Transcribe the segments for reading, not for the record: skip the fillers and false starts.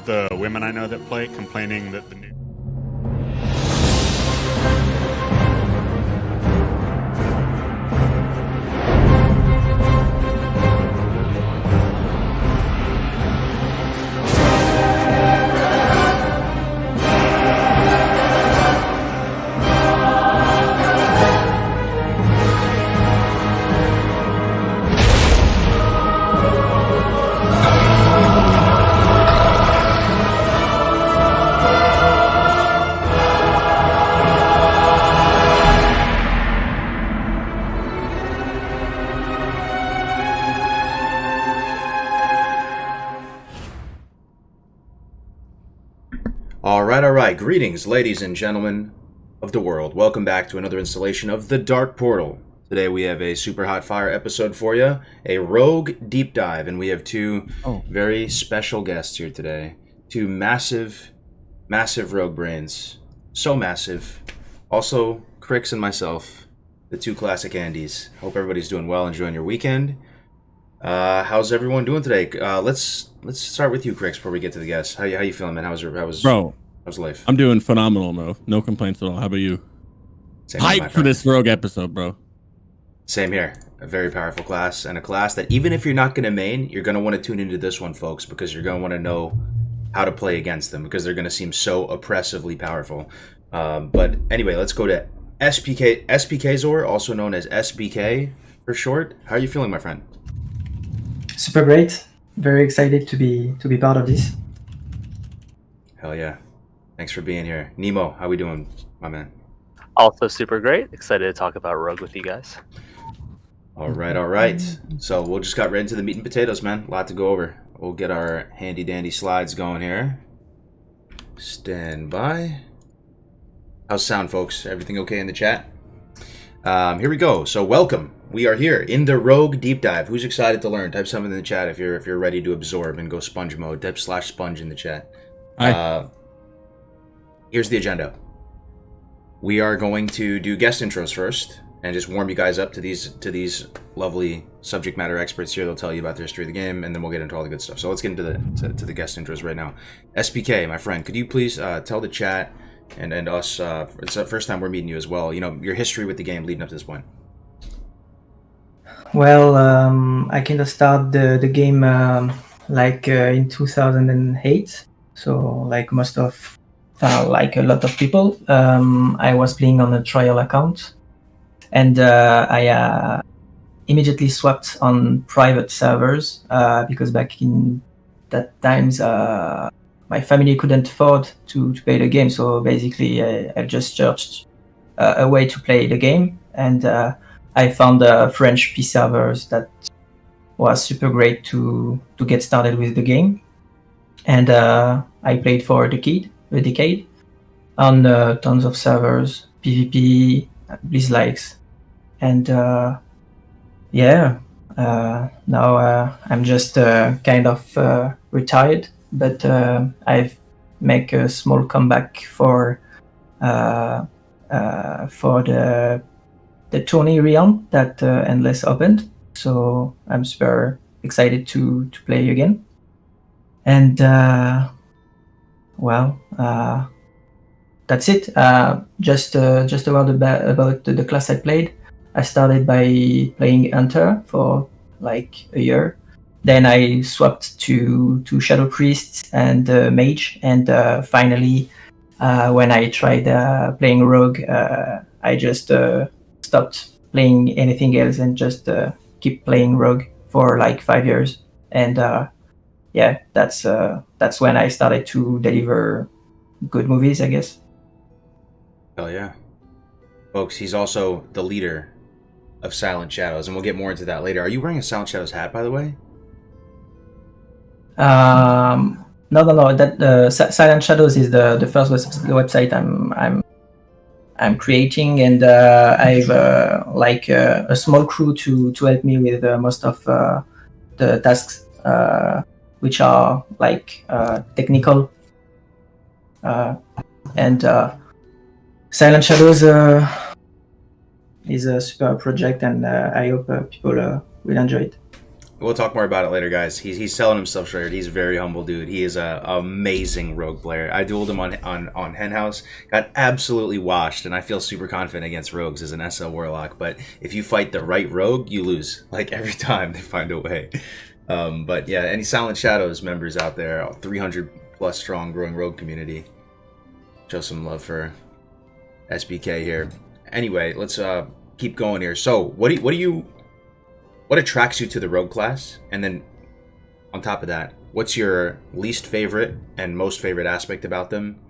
The women I know that play complaining that the new All right. Greetings, ladies and gentlemen of the world. Welcome back to another installation of The Dark Portal. Today we have a super hot fire episode for you, a rogue deep dive, and we have two very special guests here today. Two massive rogue brains. So massive. Also, Crix and myself, the two classic Andys. Hope everybody's doing well, enjoying your weekend. How's everyone doing today? Let's start with you, Crix, before we get to the guests. How you feeling, man? How's life? I'm doing phenomenal, bro. No complaints at all. How about you? Hype for this rogue episode, bro. Same here. A very powerful class, and a class that even if you're not going to main, you're going to want to tune into this one, folks, because you're going to want to know how to play against them, because they're going to seem so oppressively powerful. But anyway, let's go to SPK Zor, also known as SBK for short. How are you feeling, my friend? Super great. Very excited to be part of this. Hell yeah. Thanks for being here. Nemo, how we doing, my man? Also super great. Excited to talk about Rogue with you guys. All right. So we'll just got right into the meat and potatoes, man. A lot to go over. We'll get our handy dandy slides going here. Stand by. How's sound, folks? Everything okay in the chat? Here we go. So welcome. We are here in the Rogue Deep Dive. Who's excited to learn? Type something in the chat if you're ready to absorb and go sponge mode. Type /sponge in the chat. Here's the agenda. We are going to do guest intros first and just warm you guys up to these lovely subject matter experts here. They'll tell you about the history of the game, and then we'll get into all the good stuff. So let's get into the guest intros right now. SPK, my friend, could you please tell the chat and us, it's the first time we're meeting you as well, you know, your history with the game leading up to this point. Well, I kind of started the game in 2008. So like like a lot of people, I was playing on a trial account, and I immediately swapped on private servers because back in that times my family couldn't afford to play the game. So basically, I just searched a way to play the game, and I found French P servers that was super great to get started with the game, and I played for a decade on tons of servers, PvP, Blizzlikes, and now I'm just kind of retired, but I've make a small comeback for the tourney realm that Endless opened, so I'm super excited to play again. And that's it. Just about the class I played. I started by playing Hunter for like a year. Then I swapped to Shadow Priest and Mage, and finally, when I tried playing Rogue, I just stopped playing anything else and just keep playing Rogue for like 5 years. And that's when I started to deliver good movies, I guess. Hell yeah. Folks, he's also the leader of Silent Shadows, and we'll get more into that later. Are you wearing a Silent Shadows hat, by the way? No. That Silent Shadows is the first website I'm creating, and I've a small crew to help me with most of the tasks, which are like technical. And Silent Shadows is a super project, and I hope people will enjoy it. We'll talk more about it later, guys. He's selling himself short. He's a very humble dude. He is a amazing rogue player. I dueled him on Henhouse, got absolutely washed, and I feel super confident against rogues as an SL Warlock. But if you fight the right rogue, you lose. Like every time they find a way. But yeah, any Silent Shadows members out there, 300 plus strong growing rogue community. Show some love for SBK here. Anyway, let's keep going here. So what attracts you to the rogue class? And then on top of that, what's your least favorite and most favorite aspect about them?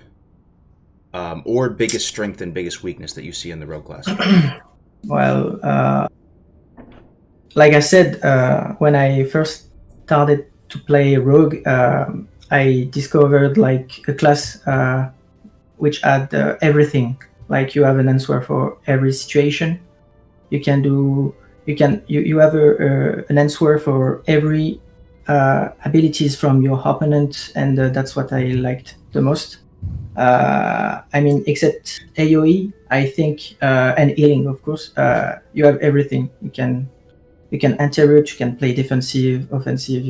Or biggest strength and biggest weakness that you see in the rogue class? Well, like I said, when I first started to play rogue, I discovered like a class which had everything. Like you have an answer for every situation. You have an answer for every abilities from your opponent, and that's what I liked the most. I mean, except AoE, I think, and healing, of course. You have everything. You can interrupt. You can play defensive, offensive.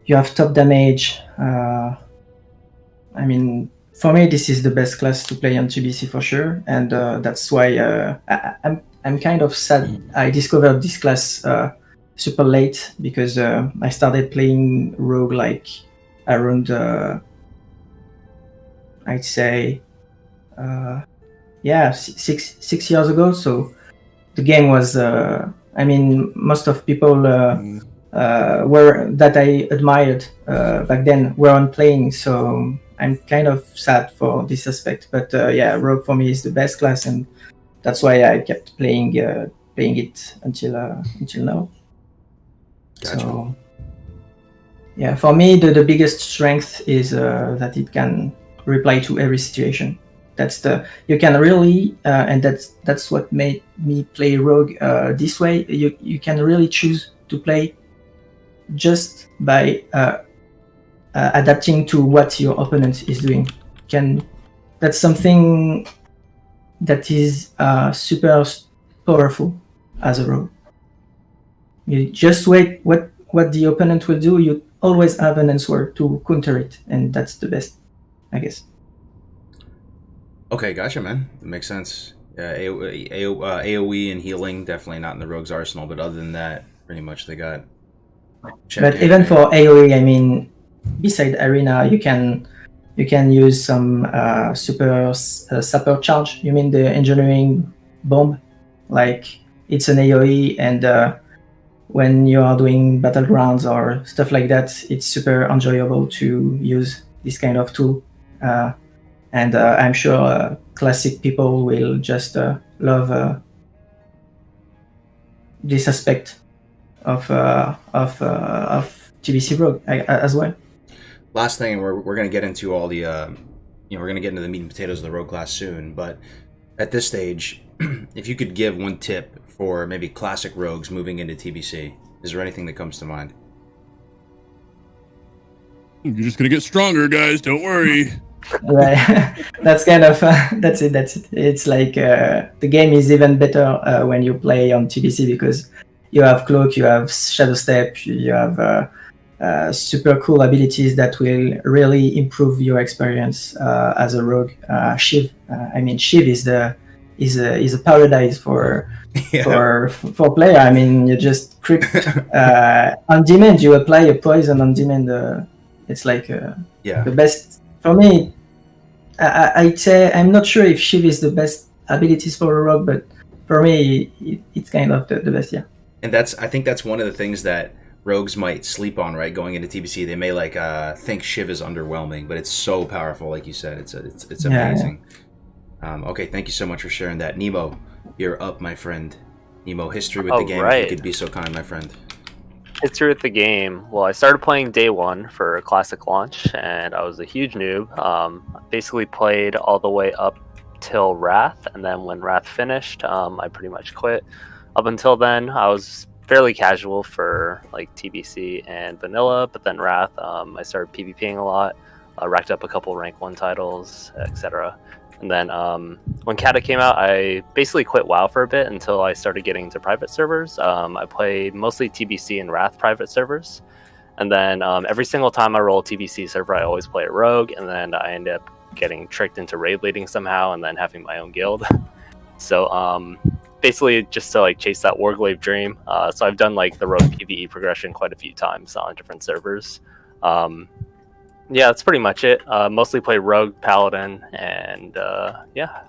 You have top damage. I mean, for me, this is the best class to play on TBC for sure, and that's why I'm kind of sad. I discovered this class super late because I started playing rogue like around I'd say 6 years ago. So the game was I mean, most of people were that I admired back then weren't playing, so I'm kind of sad for this aspect. But yeah, rogue for me is the best class, and that's why I kept playing it until now. Gotcha. So yeah, for me the biggest strength is that it can reply to every situation. You can really and that's what made me play rogue this way. You can really choose to play just by adapting to what your opponent is doing. That's something that is super powerful as a rogue. You just wait what the opponent will do. You always have an answer to counter it, and that's the best, I guess. Okay, gotcha, man. That makes sense. AoE and healing, definitely not in the rogue's arsenal, but other than that, pretty much they got... But even for AoE, I mean, beside Arena, you can use some super sapper charge. You mean the engineering bomb? Like, it's an AoE, and when you are doing battlegrounds or stuff like that, it's super enjoyable to use this kind of tool. And I'm sure classic people will just love this aspect of TBC Rogue as well. Last thing, we're going to get into all the, we're going to get into the meat and potatoes of the rogue class soon, but at this stage, if you could give one tip for maybe classic rogues moving into TBC, is there anything that comes to mind? You're just going to get stronger, guys. Don't worry. Right. That's kind of that's it. It's like the game is even better when you play on TBC because you have cloak, you have shadow step, you have super cool abilities that will really improve your experience as a rogue. Shiv, I mean, Shiv is a paradise for player. I mean, you just crit on demand. You apply a poison on demand. It's like the best. For me, I'd say I'm not sure if Shiv is the best abilities for a rogue, but for me, it's kind of the best, yeah. And I think that's one of the things that rogues might sleep on, right? Going into TBC, they may think Shiv is underwhelming, but it's so powerful, like you said. It's amazing. Yeah. Okay, thank you so much for sharing that. Nemo, you're up, my friend. Nemo, history with the game, right. If you could be so kind, my friend. History with the game. Well, I started playing day one for Classic launch, and I was a huge noob. Basically played all the way up till Wrath, and then when Wrath finished, I pretty much quit. Up until then, I was fairly casual for like TBC and Vanilla, but then Wrath, I started PvPing a lot, racked up a couple rank 1 titles, etc. And then when Kata came out, I basically quit WoW for a bit until I started getting into private servers. I played mostly TBC and Wrath private servers. And then every single time I roll a TBC server, I always play a rogue. And then I end up getting tricked into raid leading somehow and then having my own guild. So basically just to like chase that Warglaive dream. So I've done like the rogue PvE progression quite a few times on different servers. Yeah, that's pretty much it. Mostly play rogue, paladin, and yeah.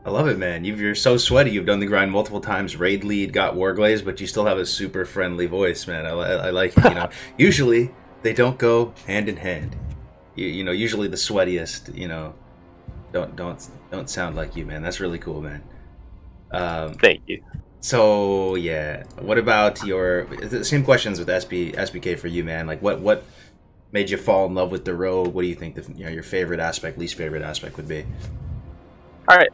I love it, man. You're so sweaty. You've done the grind multiple times. Raid lead, got Warglaives, but you still have a super friendly voice, man. I like it. You know, usually they don't go hand in hand. You know, usually the sweatiest, you know, don't sound like you, man. That's really cool, man. Thank you. So yeah, what about the same questions with SBK for you, man? Like what made you fall in love with the rogue? What do you think your favorite aspect, least favorite aspect would be? All right.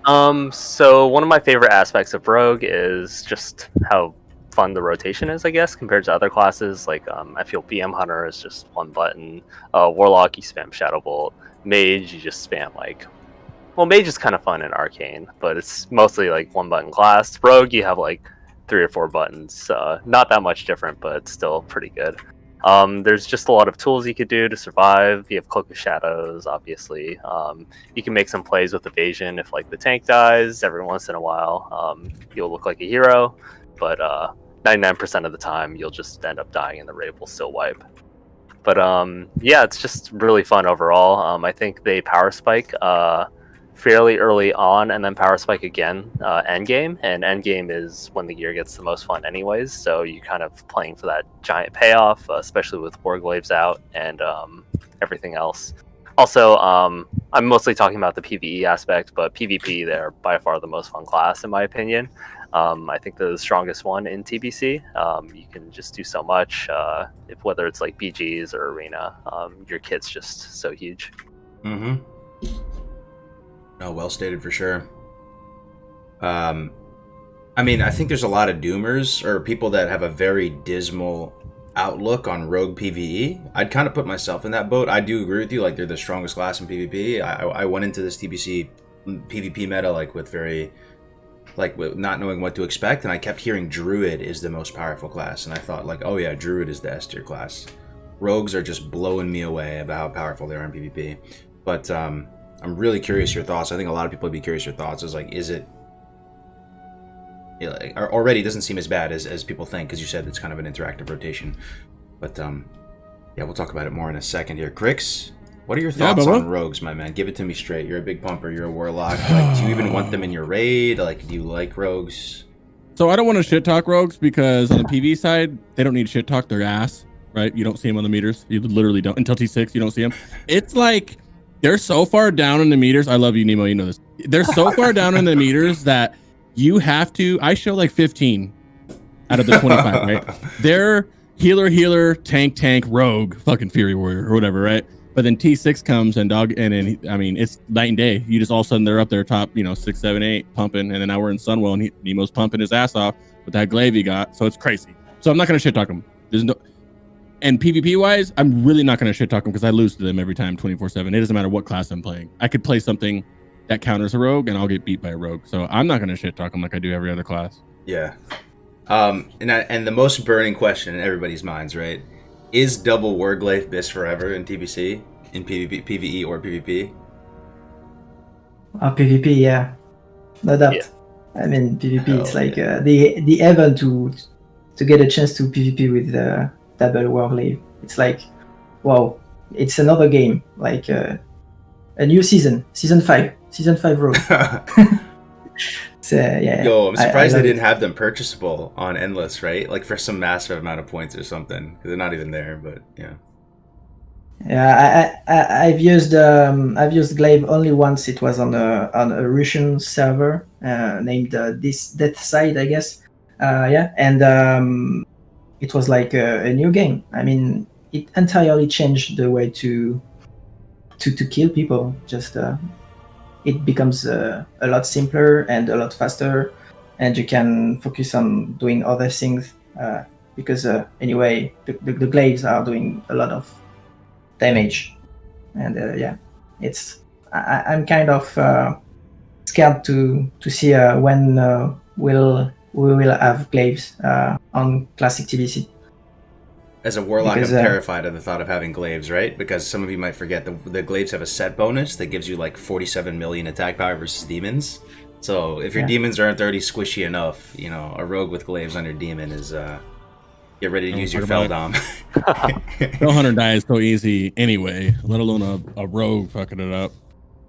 So one of my favorite aspects of rogue is just how fun the rotation is, I guess, compared to other classes. Like I feel BM Hunter is just one button. Warlock, you spam Shadow Bolt. Mage, you just spam like. Well, Mage is kind of fun in Arcane, but it's mostly like one button class. Rogue, you have like 3 or 4 buttons. Not that much different, but still pretty good. There's just a lot of tools you could do to survive. You have Cloak of Shadows, obviously. You can make some plays with evasion if like the tank dies every once in a while. You'll look like a hero, but 99% of the time you'll just end up dying and the raid will still wipe. But yeah, it's just really fun overall. I think they power spike fairly early on and then power spike again endgame, and endgame is when the gear gets the most fun anyways, so you're kind of playing for that giant payoff, especially with Warglaives out and everything else. Also, I'm mostly talking about the PvE aspect, but PvP, they're by far the most fun class in my opinion. I think they're the strongest one in TBC. You can just do so much, whether it's like BGs or Arena. Your kit's just so huge. Mm-hmm. No, well stated for sure. I mean, I think there's a lot of doomers or people that have a very dismal outlook on rogue PvE. I'd kind of put myself in that boat. I do agree with you. Like, they're the strongest class in PvP. I went into this TBC PvP meta like with not knowing what to expect, and I kept hearing Druid is the most powerful class, and I thought like, oh yeah, Druid is the S tier class. Rogues are just blowing me away about how powerful they are in PvP. But I'm really curious your thoughts. I think a lot of people would be curious your thoughts. Is like, is it already doesn't seem as bad as people think, because you said it's kind of an interactive rotation. But yeah, we'll talk about it more in a second here. Crix, what are your thoughts on rogues, my man? Give it to me straight. You're a big pumper. You're a warlock. Like, do you even want them in your raid? Like, do you like rogues? So I don't want to shit talk rogues, because on the PvE side, they don't need shit talk. They're ass, right? You don't see them on the meters. You literally don't. Until T6, you don't see them. It's like they're so far down in the meters. I love you, Nemo. You know this. They're so far down in the meters that you have to. I show like 15 out of the 25, right? They're healer, tank, rogue, fucking Fury Warrior or whatever, right? But then T6 comes and I mean, it's night and day. You just all of a sudden they're up there top, 6, 7, 8 pumping, and then now we're in Sunwell and Nemo's pumping his ass off with that glaive he got. So it's crazy. So I'm not gonna shit talk him. There's no. And PvP wise, I'm really not going to shit talk them, because I lose to them every time 24/7. It doesn't matter what class I'm playing. I could play something that counters a rogue and I'll get beat by a rogue. So I'm not going to shit talk them like I do every other class. Yeah. And the most burning question in everybody's minds, right? Is double Warglaive BIS forever in TBC, in PvE or PvP? PvP, yeah. No doubt. Yeah. I mean, PvP, it's like the heaven to get a chance to PvP with double Warglaive. It's like, wow, it's another game, like a new season 5 rogue. So, yeah. Yo, I'm surprised they didn't have them purchasable on Endless, right? Like for some massive amount of points or something. They're not even there, but yeah. Yeah, I've used Glaive only once. It was on a Russian server named this Death Side, I guess. And it was like a new game. I mean, it entirely changed the way to kill people. Just it becomes a lot simpler and a lot faster, and you can focus on doing other things because anyway, the glaives are doing a lot of damage, and I'm kind of scared to see when we will have glaives on classic TBC. As a warlock, Because, I'm terrified of the thought of having glaives, right? Because some of you might forget the glaives have a set bonus that gives you like 47 million attack power versus demons. So if your demons aren't already squishy enough, you know, a rogue with glaives on your demon is get ready to use your Feldom. No hunter dies so easy anyway, let alone a rogue fucking it up.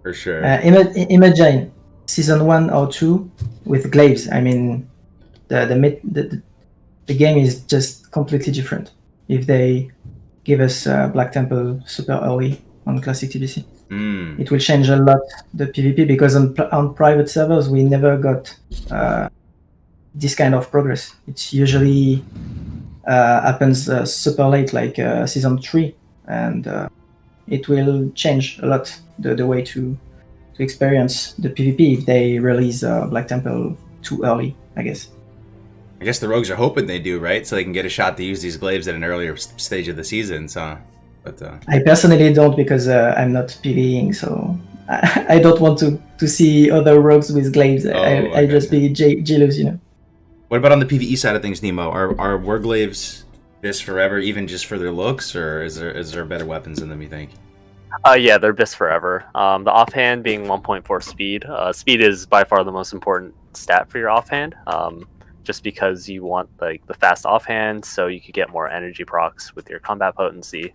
For sure. Imagine season 1 or 2 with glaives. I mean, the game is just completely different if they give us Black Temple super early on classic TBC. It will change a lot the PvP, because on private servers we never got this kind of progress. It's usually happens super late, like season 3, and it will change a lot the way to experience the PvP if they release Black Temple too early, I guess. I guess the rogues are hoping they do, right? So they can get a shot to use these glaives at an earlier stage of the season. So, but I personally don't, because I'm not PvEing, so I don't want to see other rogues with glaives. I just be jealous, you know. What about on the PvE side of things, Nemo? Are war glaives this forever, even just for their looks, or is there better weapons in them, you think? Yeah, they're BIS forever. The offhand being 1.4 speed. Speed is by far the most important stat for your offhand. Just because you want like the fast offhand, so you could get more energy procs with your combat potency.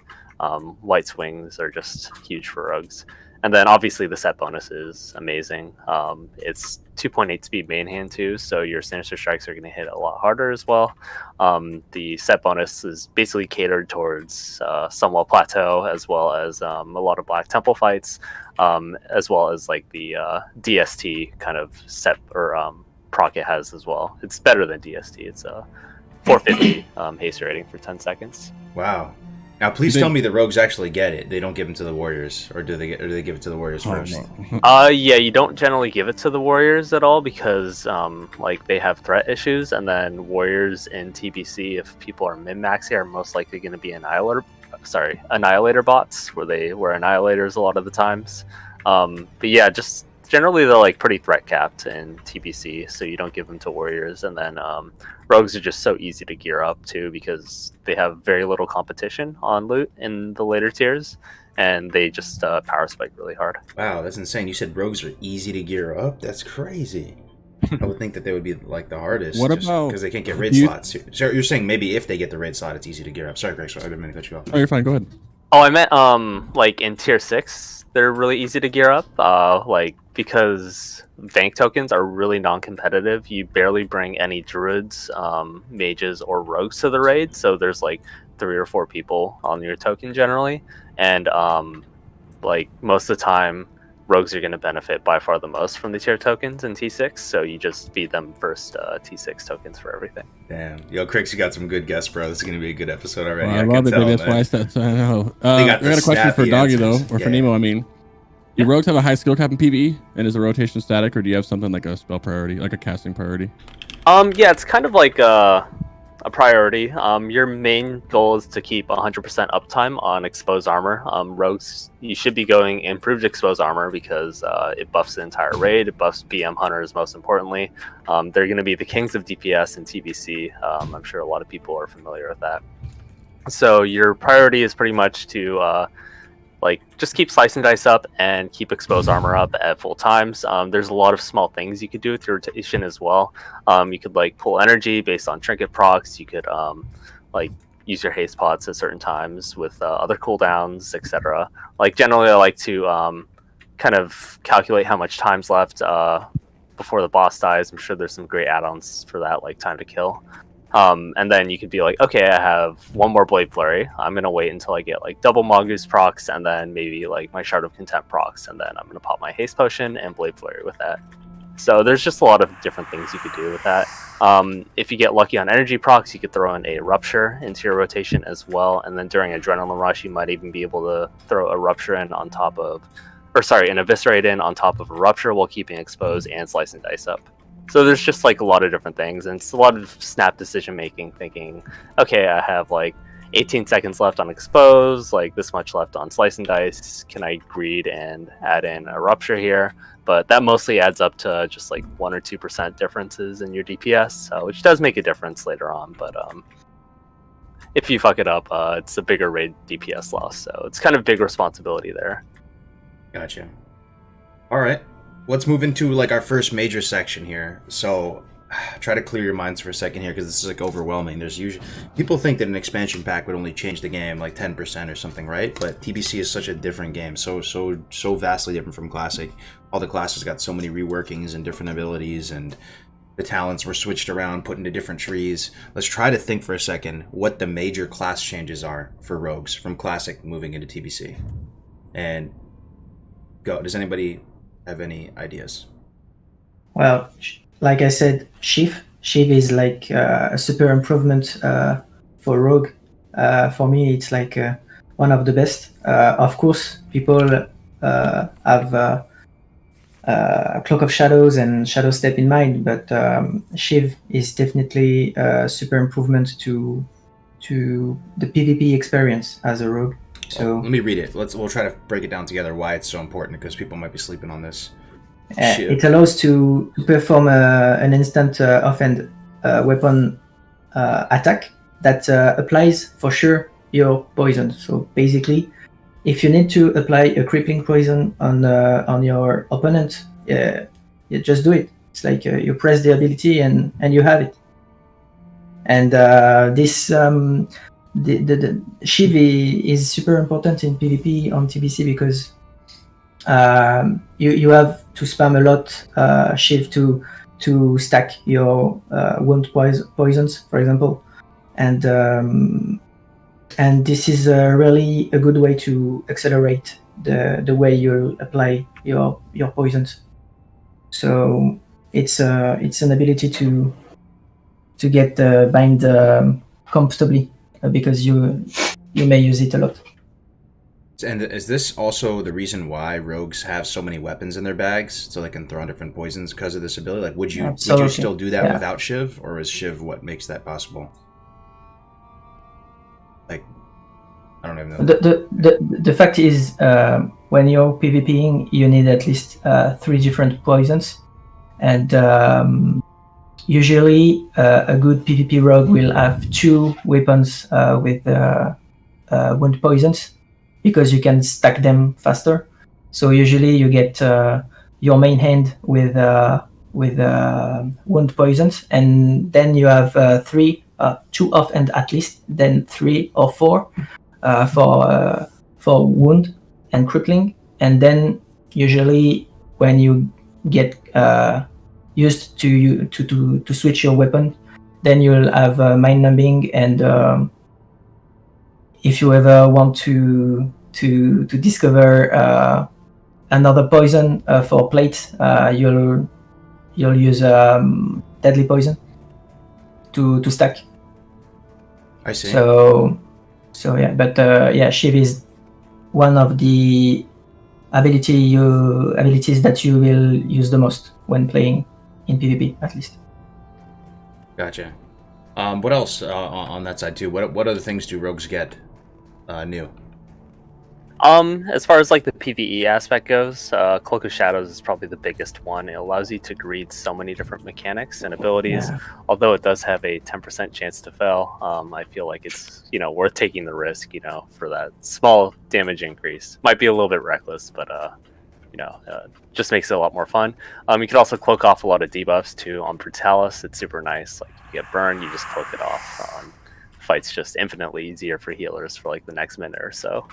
Light swings are just huge for rogues. And then obviously the set bonus is amazing. It's 2.8 speed main hand too, so your sinister strikes are going to hit a lot harder as well. The set bonus is basically catered towards Sunwell Plateau, as well as a lot of Black Temple fights, as well as like the DST kind of set or proc it has as well. It's better than DST. It's a 450 haste rating for 10 seconds. Wow. Now, please tell me the rogues actually get it. They don't give them to the warriors, or do they give it to the warriors first? Yeah, you don't generally give it to the warriors at all, because like they have threat issues, and then warriors in TBC, if people are min-maxing, are most likely going to be annihilator bots, where they were annihilators a lot of the times. But yeah, just generally they're like pretty threat capped in TBC, so you don't give them to warriors. And then rogues are just so easy to gear up too, because they have very little competition on loot in the later tiers, and they just power spike really hard. Wow, that's insane. You said rogues are easy to gear up? That's crazy. I would think that they would be like the hardest. What about because they can't get raid slots? So you're saying maybe if they get the raid slot, it's easy to gear up. Sorry, Greg, I didn't mean to cut you off. Oh, you're fine. Go ahead. Oh, I meant like in tier 6, they're really easy to gear up. Like because Vank tokens are really non-competitive. You barely bring any druids, mages, or rogues to the raid, so there's like 3 or 4 people on your token generally, and like most of the time rogues are going to benefit by far the most from the tier tokens in T6, so you just feed them first T6 tokens for everything. Damn. Yo, Crix, you got some good guests, bro. This is going to be a good episode already. I love it, baby. That's why I said so. I know. I got a question for Doggy, though, or for Nemo, I mean. Do rogues have a high skill cap in PvE, and is the rotation static, or do you have something like a spell priority, like a casting priority? Yeah, it's kind of like a priority. Your main goal is to keep 100% uptime on exposed armor. Rogues, you should be going improved exposed armor, because it buffs the entire raid. It buffs BM hunters most importantly. They're going to be the kings of DPS and TBC. I'm sure a lot of people are familiar with that. So your priority is pretty much to like just keep slice and dice up and keep exposed armor up at full times. There's a lot of small things you could do with your rotation as well. You could like pull energy based on trinket procs. You could like use your haste pots at certain times with other cooldowns, etc. Like generally I like to kind of calculate how much time's left before the boss dies. I'm sure there's some great add-ons for that, like time to kill. And then you could be like, okay, I have 1 more Blade Flurry. I'm going to wait until I get like double Mongoose procs, and then maybe like my Shard of Contempt procs, and then I'm going to pop my Haste Potion and Blade Flurry with that. So there's just a lot of different things you could do with that. If you get lucky on energy procs, you could throw in a Rupture into your rotation as well. And then during Adrenaline Rush, you might even be able to throw a Rupture in on top of, an Eviscerate in on top of a Rupture while keeping exposed and Slice and Dice up. So there's just like a lot of different things, and it's a lot of snap decision making, thinking, okay, I have like 18 seconds left on expose, like this much left on slice and dice. Can I greed and add in a rupture here? But that mostly adds up to just like 1 or 2% differences in your DPS, which does make a difference later on. But if you fuck it up, it's a bigger raid DPS loss, so it's kind of big responsibility there. Gotcha. All right, let's move into like our first major section here. So try to clear your minds for a second here, because this is like overwhelming. There's usually people think that an expansion pack would only change the game like 10% or something, right? But TBC is such a different game, so vastly different from Classic. All the classes got so many reworkings and different abilities, and the talents were switched around, put into different trees. Let's try to think for a second what the major class changes are for rogues from Classic moving into TBC. And go. Does anybody have any ideas? Well, like I said, Shiv is like a super improvement for Rogue. For me, it's like one of the best. Of course, people have Cloak of Shadows and Shadow Step in mind, but Shiv is definitely a super improvement to the PvP experience as a Rogue. So let me read it. We'll try to break it down together why it's so important, because people might be sleeping on this. It allows to perform an instant offhand weapon attack that applies for sure your poison. So basically, if you need to apply a crippling poison on your opponent, you just do it. It's like you press the ability and you have it. And this the Shiv is super important in PvP on TBC, because you have to spam a lot Shiv to stack your wound poisons, for example, and this is really a good way to accelerate the way you'll apply your poisons. So it's an ability to get the bind comfortably, because you may use it a lot. And is this also the reason why rogues have so many weapons in their bags, so they can throw on different poisons because of this ability? Like, would you still do that without Shiv, or is Shiv what makes that possible? Like, I don't even know. The fact is, when you're PvPing, you need at least 3 different poisons, and usually a good PvP rogue will have 2 weapons with wound poisons, because you can stack them faster. So usually you get your main hand with wound poisons, and then you have 2 offhand at least, then 3 or 4 for wound and crippling, and then usually when you get used to switch your weapon, then you'll have mind numbing, and if you ever want to discover another poison for plate, you'll use deadly poison to stack. I see. So yeah, but Shiv is one of the abilities that you will use the most when playing in PvP, at least. Gotcha. What else on that side too? What other things do rogues get new? As far as like the PvE aspect goes, Cloak of Shadows is probably the biggest one. It allows you to greed so many different mechanics and abilities. Yeah. Although it does have a 10% chance to fail, I feel like it's worth taking the risk, for that small damage increase. Might be a little bit reckless, but just makes it a lot more fun. You can also cloak off a lot of debuffs too. On Brutalis, it's super nice. Like, you get burned, you just cloak it off. Fight's just infinitely easier for healers for like the next minute or so.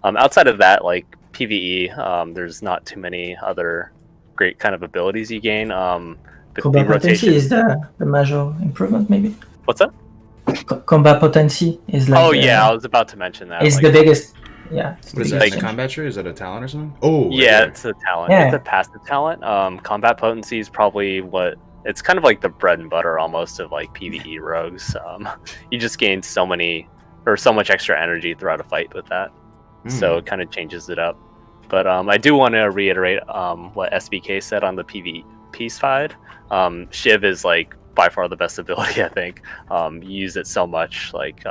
Outside of that, like PvE, there's not too many other great kind of abilities you gain. Combat potency is the major improvement, maybe. What's that? Combat potency is like. Oh yeah, I was about to mention that. It's the biggest. Yeah. What is that? Like, combat tree? Is that a talent or something? Oh. Yeah, it's a talent. Yeah. It's a passive talent. Combat potency is probably it's kind of like the bread and butter almost of like PvE rogues. You just gain so much extra energy throughout a fight with that. So it kind of changes it up. But I do want to reiterate what SBK said on the PvP side. Shiv is like by far the best ability, I think. You use it so much, like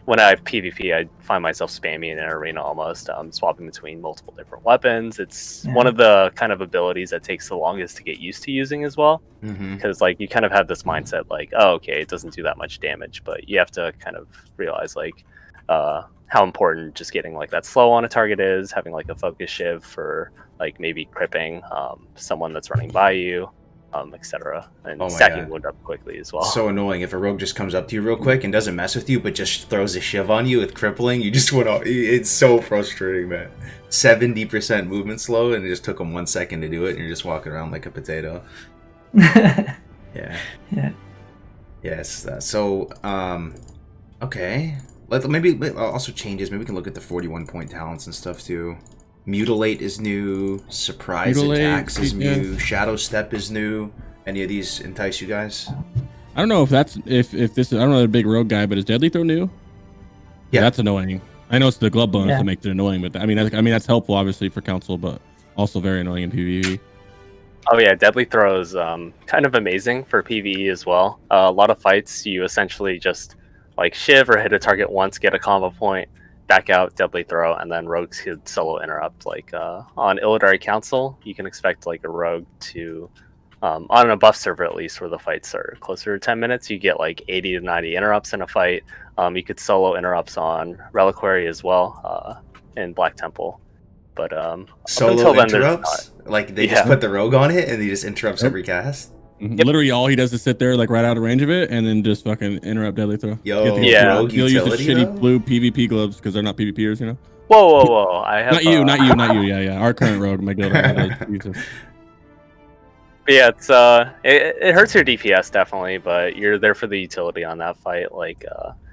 when I PvP, I find myself spamming in an arena almost, swapping between multiple different weapons. It's one of the kind of abilities that takes the longest to get used to using as well, because like you kind of have this mindset like, oh, okay, it doesn't do that much damage, but you have to kind of realize like how important just getting like that slow on a target is, having like a focus shiv for like maybe cripping someone that's running by you. Etc. And stacking wound up quickly as well. So annoying if a rogue just comes up to you real quick and doesn't mess with you, but just throws a shiv on you with crippling. You just went off. It's so frustrating, man. 70% movement slow, and it just took them 1 second to do it, and you're just walking around like a potato. Yeah. Yes. So, okay. Maybe also changes. Maybe we can look at the 41-point talents and stuff too. Mutilate is new. Surprise attacks is new. Shadow Step is new. Any of these entice you guys? I don't know if this is, I don't know the big rogue guy, but is Deadly Throw new? Yeah, that's annoying. I know it's the glove bonus that makes it annoying, but I mean that's helpful obviously for council, but also very annoying in PvE. Oh yeah, Deadly Throw is kind of amazing for PvE as well. A lot of fights you essentially just like shiv or hit a target once, get a combo point, back out, Deadly Throw, and then rogues could solo interrupt. Like on Illidari Council, you can expect like a rogue to, on a buff server at least, where the fights are closer to 10 minutes, you get like 80 to 90 interrupts in a fight. You could solo interrupts on Reliquary as well in Black Temple. But solo interrupts? Like they just put the rogue on it and he just interrupts every cast? Yep. Literally all he does is sit there like right out of range of it and then just fucking interrupt Deadly Throw. Yo, rogue you'll use the shitty blue PvP gloves because they're not PvPers, you know? Whoa. I have not you. Yeah. Our current rogue, my guild. But yeah, it hurts your DPS definitely, but you're there for the utility on that fight. Like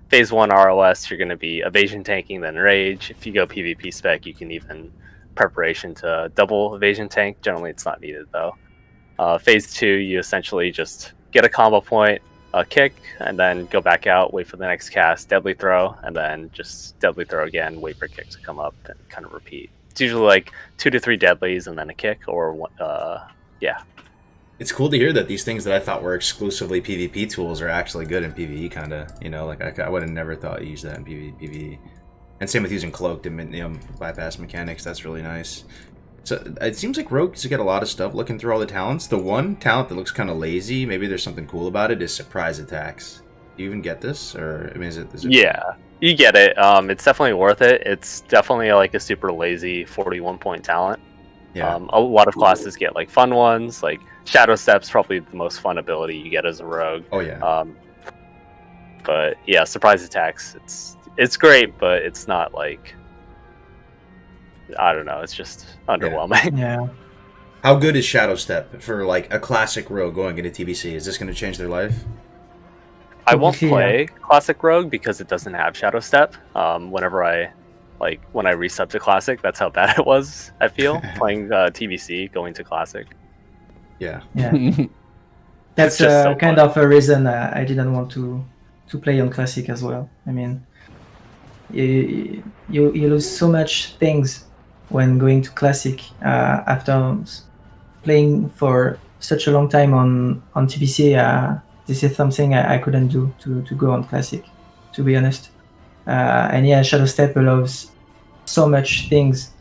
phase 1 ROS, you're going to be evasion tanking, then rage. If you go PvP spec, you can even preparation to double evasion tank. Generally, it's not needed though. Phase 2, you essentially just get a combo point, a kick, and then go back out, wait for the next cast, Deadly Throw, and then just Deadly Throw again, wait for kick to come up, and kind of repeat. It's usually like 2 to 3 deadlies and then a kick, or yeah. It's cool to hear that these things that I thought were exclusively PvP tools are actually good in PvE, kind of. You know, like I would have never thought you use that in PvE. And same with using cloaked and bypass mechanics. That's really nice. So it seems like rogues get a lot of stuff looking through all the talents. The one talent that looks kind of lazy, maybe there's something cool about it, is surprise attacks. Do you even get this, or I mean, is it? Yeah, you get it. It's definitely worth it. It's definitely like a super lazy 41-point talent. Yeah. A lot of classes get like fun ones, like Shadow Step's probably the most fun ability you get as a rogue. Oh yeah. But yeah, surprise attacks. It's great, but it's not like, I don't know, it's just underwhelming. Yeah. How good is Shadow Step for like a classic rogue going into TBC? Is this going to change their life? I won't play classic rogue because it doesn't have Shadow Step. Whenever when I resub to classic, that's how bad it was. I feel playing TBC going to classic. Yeah. That's so kind of a reason I didn't want to play on classic as well. I mean, you lose so much things when going to classic after playing for such a long time on TBC. This is something I couldn't do to go on classic, to be honest. And yeah, Shadow Step allows so much things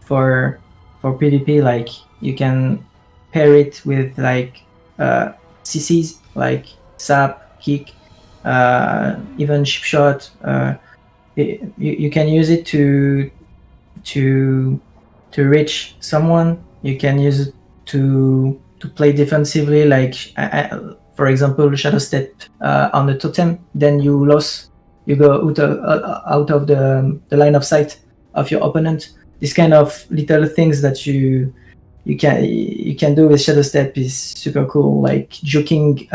for PvP. Like you can pair it with like CCs like sap, kick, even chip shot. You can use it to reach someone. You can use it to play defensively, like for example Shadow Step on the totem, then you go out of the line of sight of your opponent. This kind of little things that you can do with Shadow Step is super cool, like juking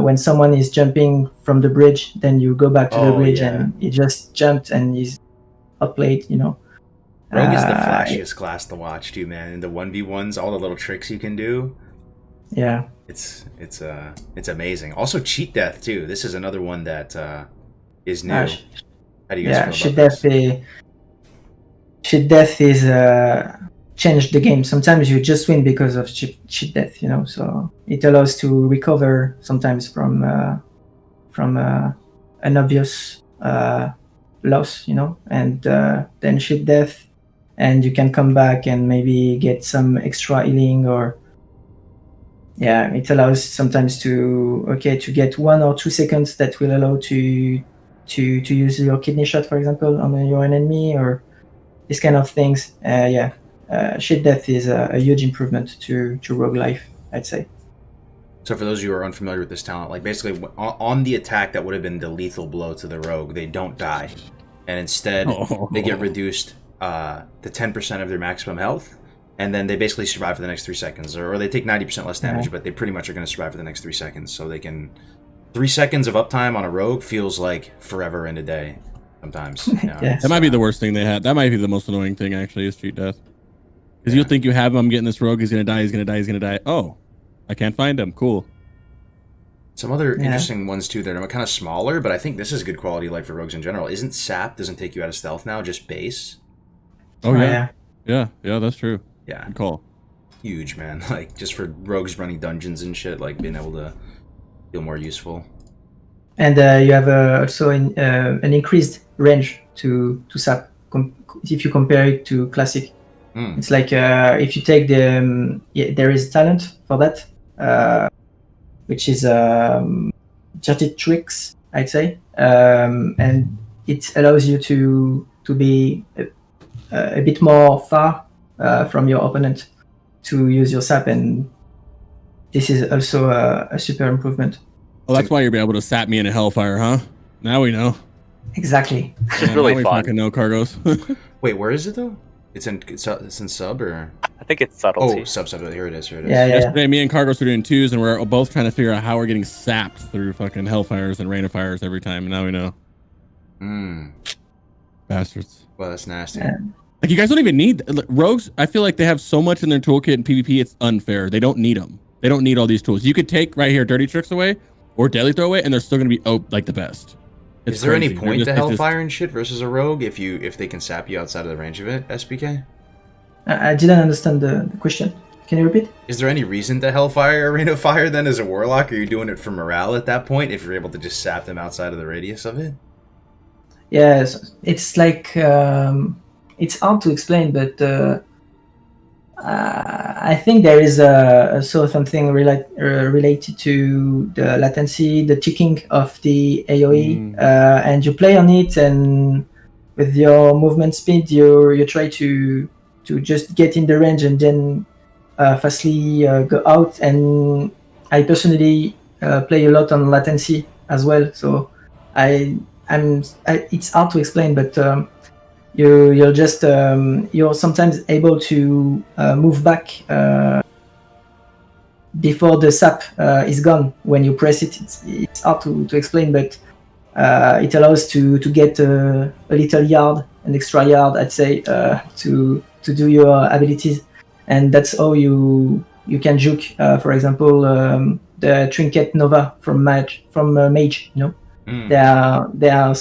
when someone is jumping from the bridge, then you go back to the bridge and he just jumped and he's outplayed, you know. Rogue is the flashiest class to watch too, man. And the 1v1s, all the little tricks you can do. Yeah. It's amazing. Also cheat death too. This is another one that is new. How do you guys feel about this? Cheat death is changed the game. Sometimes you just win because of cheat death, you know. So it allows to recover sometimes from an obvious loss, and then shit death, and you can come back and maybe get some extra healing, or it allows sometimes to get 1 or 2 seconds that will allow to use your kidney shot, for example, on your enemy, or these kind of things. Shit death is a huge improvement to rogue life, I'd say. So for those of you who are unfamiliar with this talent, like basically on the attack that would have been the lethal blow to the rogue, they don't die. And instead, they get reduced to 10% of their maximum health. And then they basically survive for the next 3 seconds. Or they take 90% less damage, but they pretty much are going to survive for the next 3 seconds. So they can... 3 seconds of uptime on a rogue feels like forever in a day sometimes. That might be the worst thing they had. That might be the most annoying thing, actually, is cheat death. Because you'll think you have him, I'm getting this rogue, he's going to die, he's going to die, he's going to die. Oh. I can't find them. Cool. Some other interesting ones too that are kind of smaller, but I think this is good quality of life for rogues in general. Isn't sap doesn't take you out of stealth now, just base? Oh yeah. Yeah, that's true. Yeah. Good call. Huge, man. Like just for rogues running dungeons and shit, like being able to feel more useful. And you have also an increased range to sap if you compare it to classic. It's like if you take the there is talent for that, which is dirty tricks, I'd say, and it allows you to be a bit more far from your opponent to use your sap, and this is also a super improvement. Oh, that's why you'll be able to sap me in a hellfire, huh? Now we know. Exactly. It's really fun. Fucking know Kargoz. Wait, where is it though? It's in sub, or I think it's subtlety. Oh, sub. Here it is. Yesterday, me and Kargoz were doing twos, and we're both trying to figure out how we're getting sapped through fucking hellfires and rain of fires every time. And now we know. Bastards. Well, that's nasty. Yeah. Like, you guys don't even need rogues. I feel like they have so much in their toolkit in PvP. It's unfair. They don't need them. They don't need all these tools. You could take right here dirty tricks away or deadly throw away, and they're still going to be like the best. Is there any point to Hellfire and shit versus a rogue if they can sap you outside of the range of it, SPK? I didn't understand the question. Can you repeat? Is there any reason to Hellfire or Rain of Fire then as a Warlock? Are you doing it for morale at that point if you're able to just sap them outside of the radius of it? Yes, it's like it's hard to explain, but I think there is also something related to the latency, the ticking of the AoE, and you play on it, and with your movement speed, you try to just get in the range and then fastly go out. And I personally play a lot on latency as well, so it's hard to explain, but you're just you're sometimes able to move back before the sap is gone. When you press it, it's hard to explain, but it allows to get a little yard, an extra yard, I'd say, to do your abilities, and that's how you can juke. For example, the Trinket Nova from Mage, you know. There are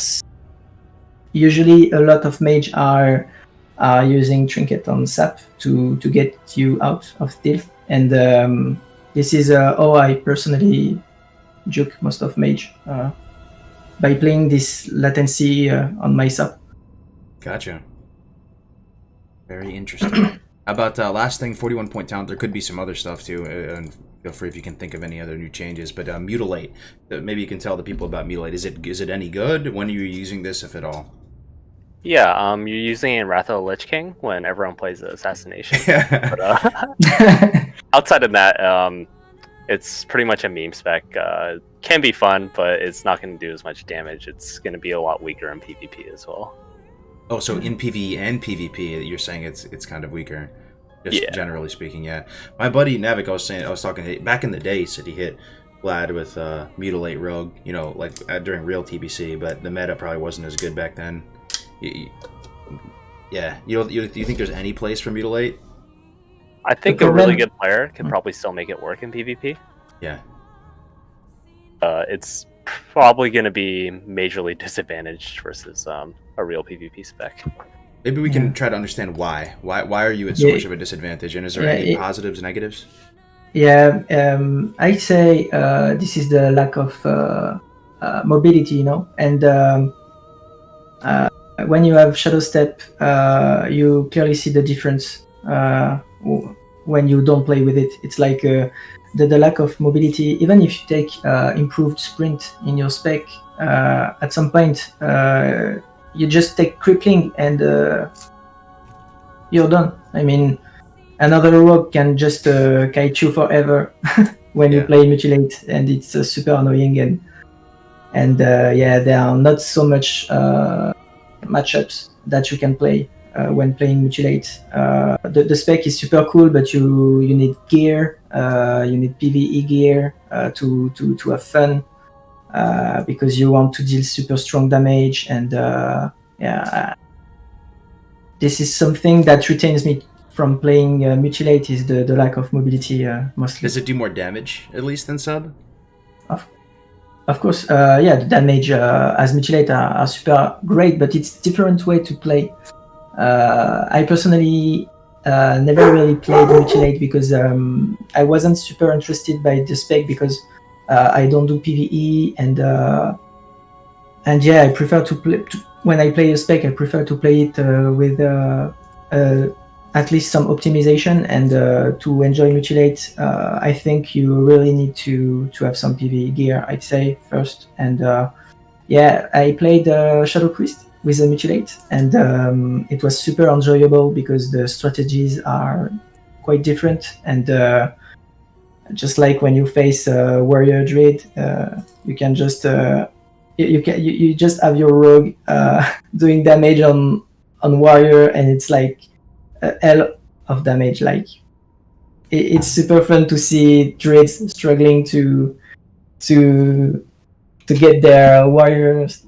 usually a lot of mage are using trinket on sap to get you out of stealth, and this is how I personally juke most of mage by playing this latency on my sap. Gotcha. Very interesting. How about last thing, 41-point talent? There could be some other stuff too, and feel free if you can think of any other new changes. But Mutilate, maybe you can tell the people about Mutilate. Is it any good? When are you using this, if at all? Yeah, you're using it in Wrath of the Lich King when everyone plays the Assassination. But, outside of that, it's pretty much a meme spec. Can be fun, but it's not going to do as much damage. It's going to be a lot weaker in PvP as well. Oh, so in PvE and PvP, you're saying it's kind of weaker, just generally speaking. Yeah, my buddy Navik, I was talking back in the day. He said he hit Vlad with Mutilate Rogue, you know, like during real TBC, but the meta probably wasn't as good back then. Yeah, do you think there's any place for Mutilate? I think a really good player can probably still make it work in PvP. Yeah. It's probably going to be majorly disadvantaged versus a real PvP spec. Maybe we can try to understand why. Why are you at so much of a disadvantage, and is there any positives, negatives? Yeah, I'd say this is the lack of mobility, you know, and when you have Shadow Step, you clearly see the difference when you don't play with it. It's like the lack of mobility. Even if you take improved sprint in your spec, at some point you just take crippling and you're done. I mean, another rogue can just kite you forever when you play Mutilate, and it's super annoying. And there are not so much matchups that you can play when playing Mutilate. The spec is super cool, but you need gear, you need PvE gear to have fun, because you want to deal super strong damage. And this is something that retains me from playing Mutilate, is the lack of mobility mostly. Does it do more damage, at least, than sub? Of course, the damage as Mutilate are super great, but it's different way to play. I personally never really played Mutilate because I wasn't super interested by the spec, because I don't do PvE, and I prefer to play. When I play a spec, I prefer to play it with at least some optimization, and to enjoy Mutilate, I think you really need to have some PvE gear, I'd say, first. And I played Shadow Priest with a Mutilate, and it was super enjoyable because the strategies are quite different. And just like when you face Warrior Druid, you can just you just have your rogue doing damage on Warrior, and it's like hell of damage. Like it's super fun to see druids struggling to get their warriors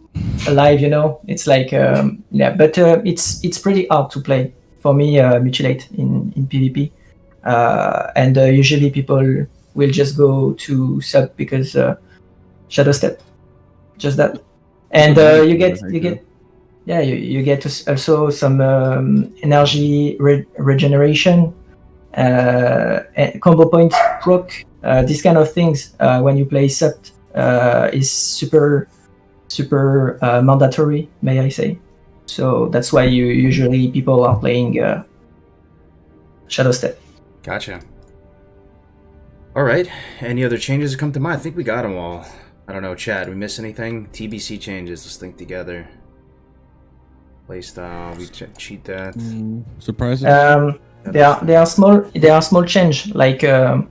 alive. It's like but it's pretty hard to play for me. Mutilate in PvP, and usually people will just go to sub because Shadow Step, just that, and you get you get also some energy regeneration, combo point proc, these kind of things when you play sub is super mandatory, may I say. So that's why usually people are playing Shadow Step. Gotcha. All right. Any other changes that come to mind? I think we got them all. I don't know, Chad, we miss anything? TBC changes, let's think together. Playstyle, we cheat that. Surprising. There are small change, like the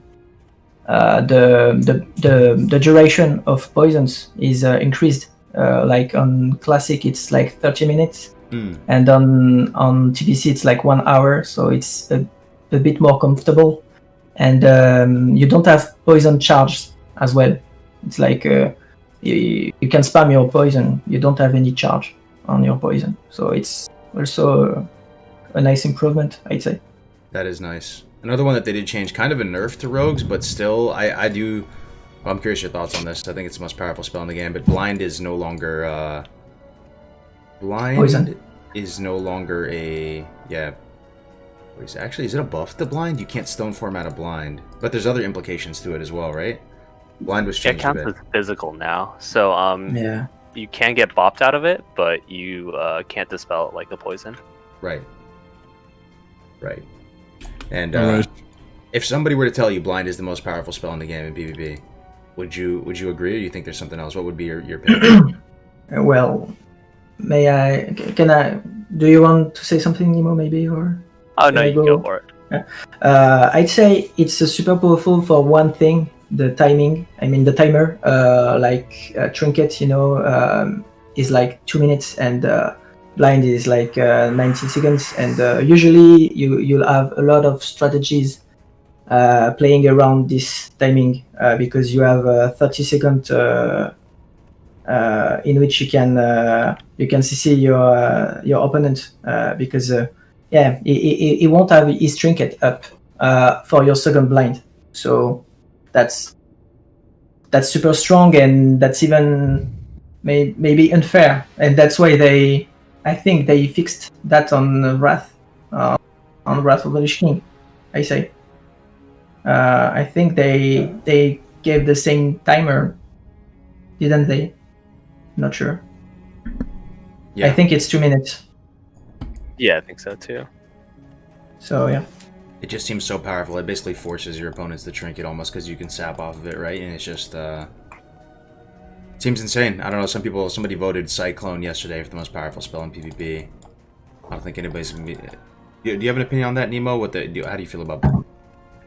duration of poisons is increased. Like on classic it's like 30 minutes, and on TBC it's like 1 hour, so it's a bit more comfortable. And you don't have poison charge as well. It's like you can spam your poison, you don't have any charge on your poison, so it's also a nice improvement, I'd say. That is nice. Another one that they did change, kind of a nerf to rogues, but still, I'm curious your thoughts on this. I think it's the most powerful spell in the game, but blind is no longer poison. Is no longer a actually, is it a buff to blind? You can't stone form out of blind, but there's other implications to it as well, right? Blind was changed. It counts as physical now, so you can get bopped out of it, but you can't dispel it like a poison. Right. And if somebody were to tell you blind is the most powerful spell in the game in PvP, would you agree, or do you think there's something else? What would be your pick? Well, can I do you want to say something, Nemo, maybe, or? Oh no, you can go for it. I'd say it's super powerful for one thing, the timing. I mean, the timer, like Trinket, is like 2 minutes, and blind is like 90 seconds. And usually you'll have a lot of strategies playing around this timing, because you have a 30-second in which you can CC your opponent, because he won't have his trinket up for your second blind. So that's super strong, and that's even maybe unfair, and that's why I think they fixed that on Wrath of the Lich King, I say. I think they gave the same timer, didn't they? Not sure. Yeah. I think it's 2 minutes. Yeah, I think so too. So yeah. It just seems so powerful. It basically forces your opponents to trinket almost because you can sap off of it, right? And it's just seems insane. I don't know. Somebody voted Cyclone yesterday for the most powerful spell in PvP. I don't think anybody's gonna be. Do you have an opinion on that, Nemo? How do you feel about that?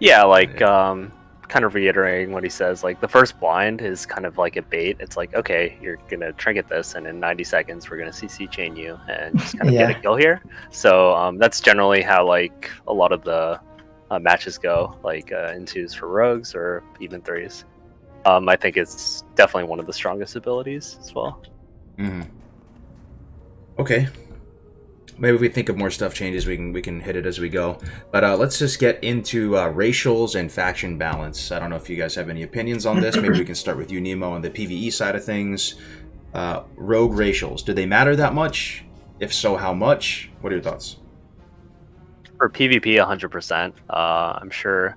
Yeah, like kind of reiterating what he says. Like the first blind is kind of like a bait. It's like, okay, you're gonna trinket this, and in 90 seconds we're gonna CC chain you and just kind of get a kill here. So that's generally how like a lot of the matches go, like in 2s for rogues or even 3s. I think it's definitely one of the strongest abilities as well. Mm-hmm. Okay. Maybe if we think of more stuff changes, we can hit it as we go. But let's just get into racials and faction balance. I don't know if you guys have any opinions on this. Maybe we can start with you, Nemo, on the PvE side of things. Rogue racials, do they matter that much? If so, how much? What are your thoughts? For PvP, 100%. I'm sure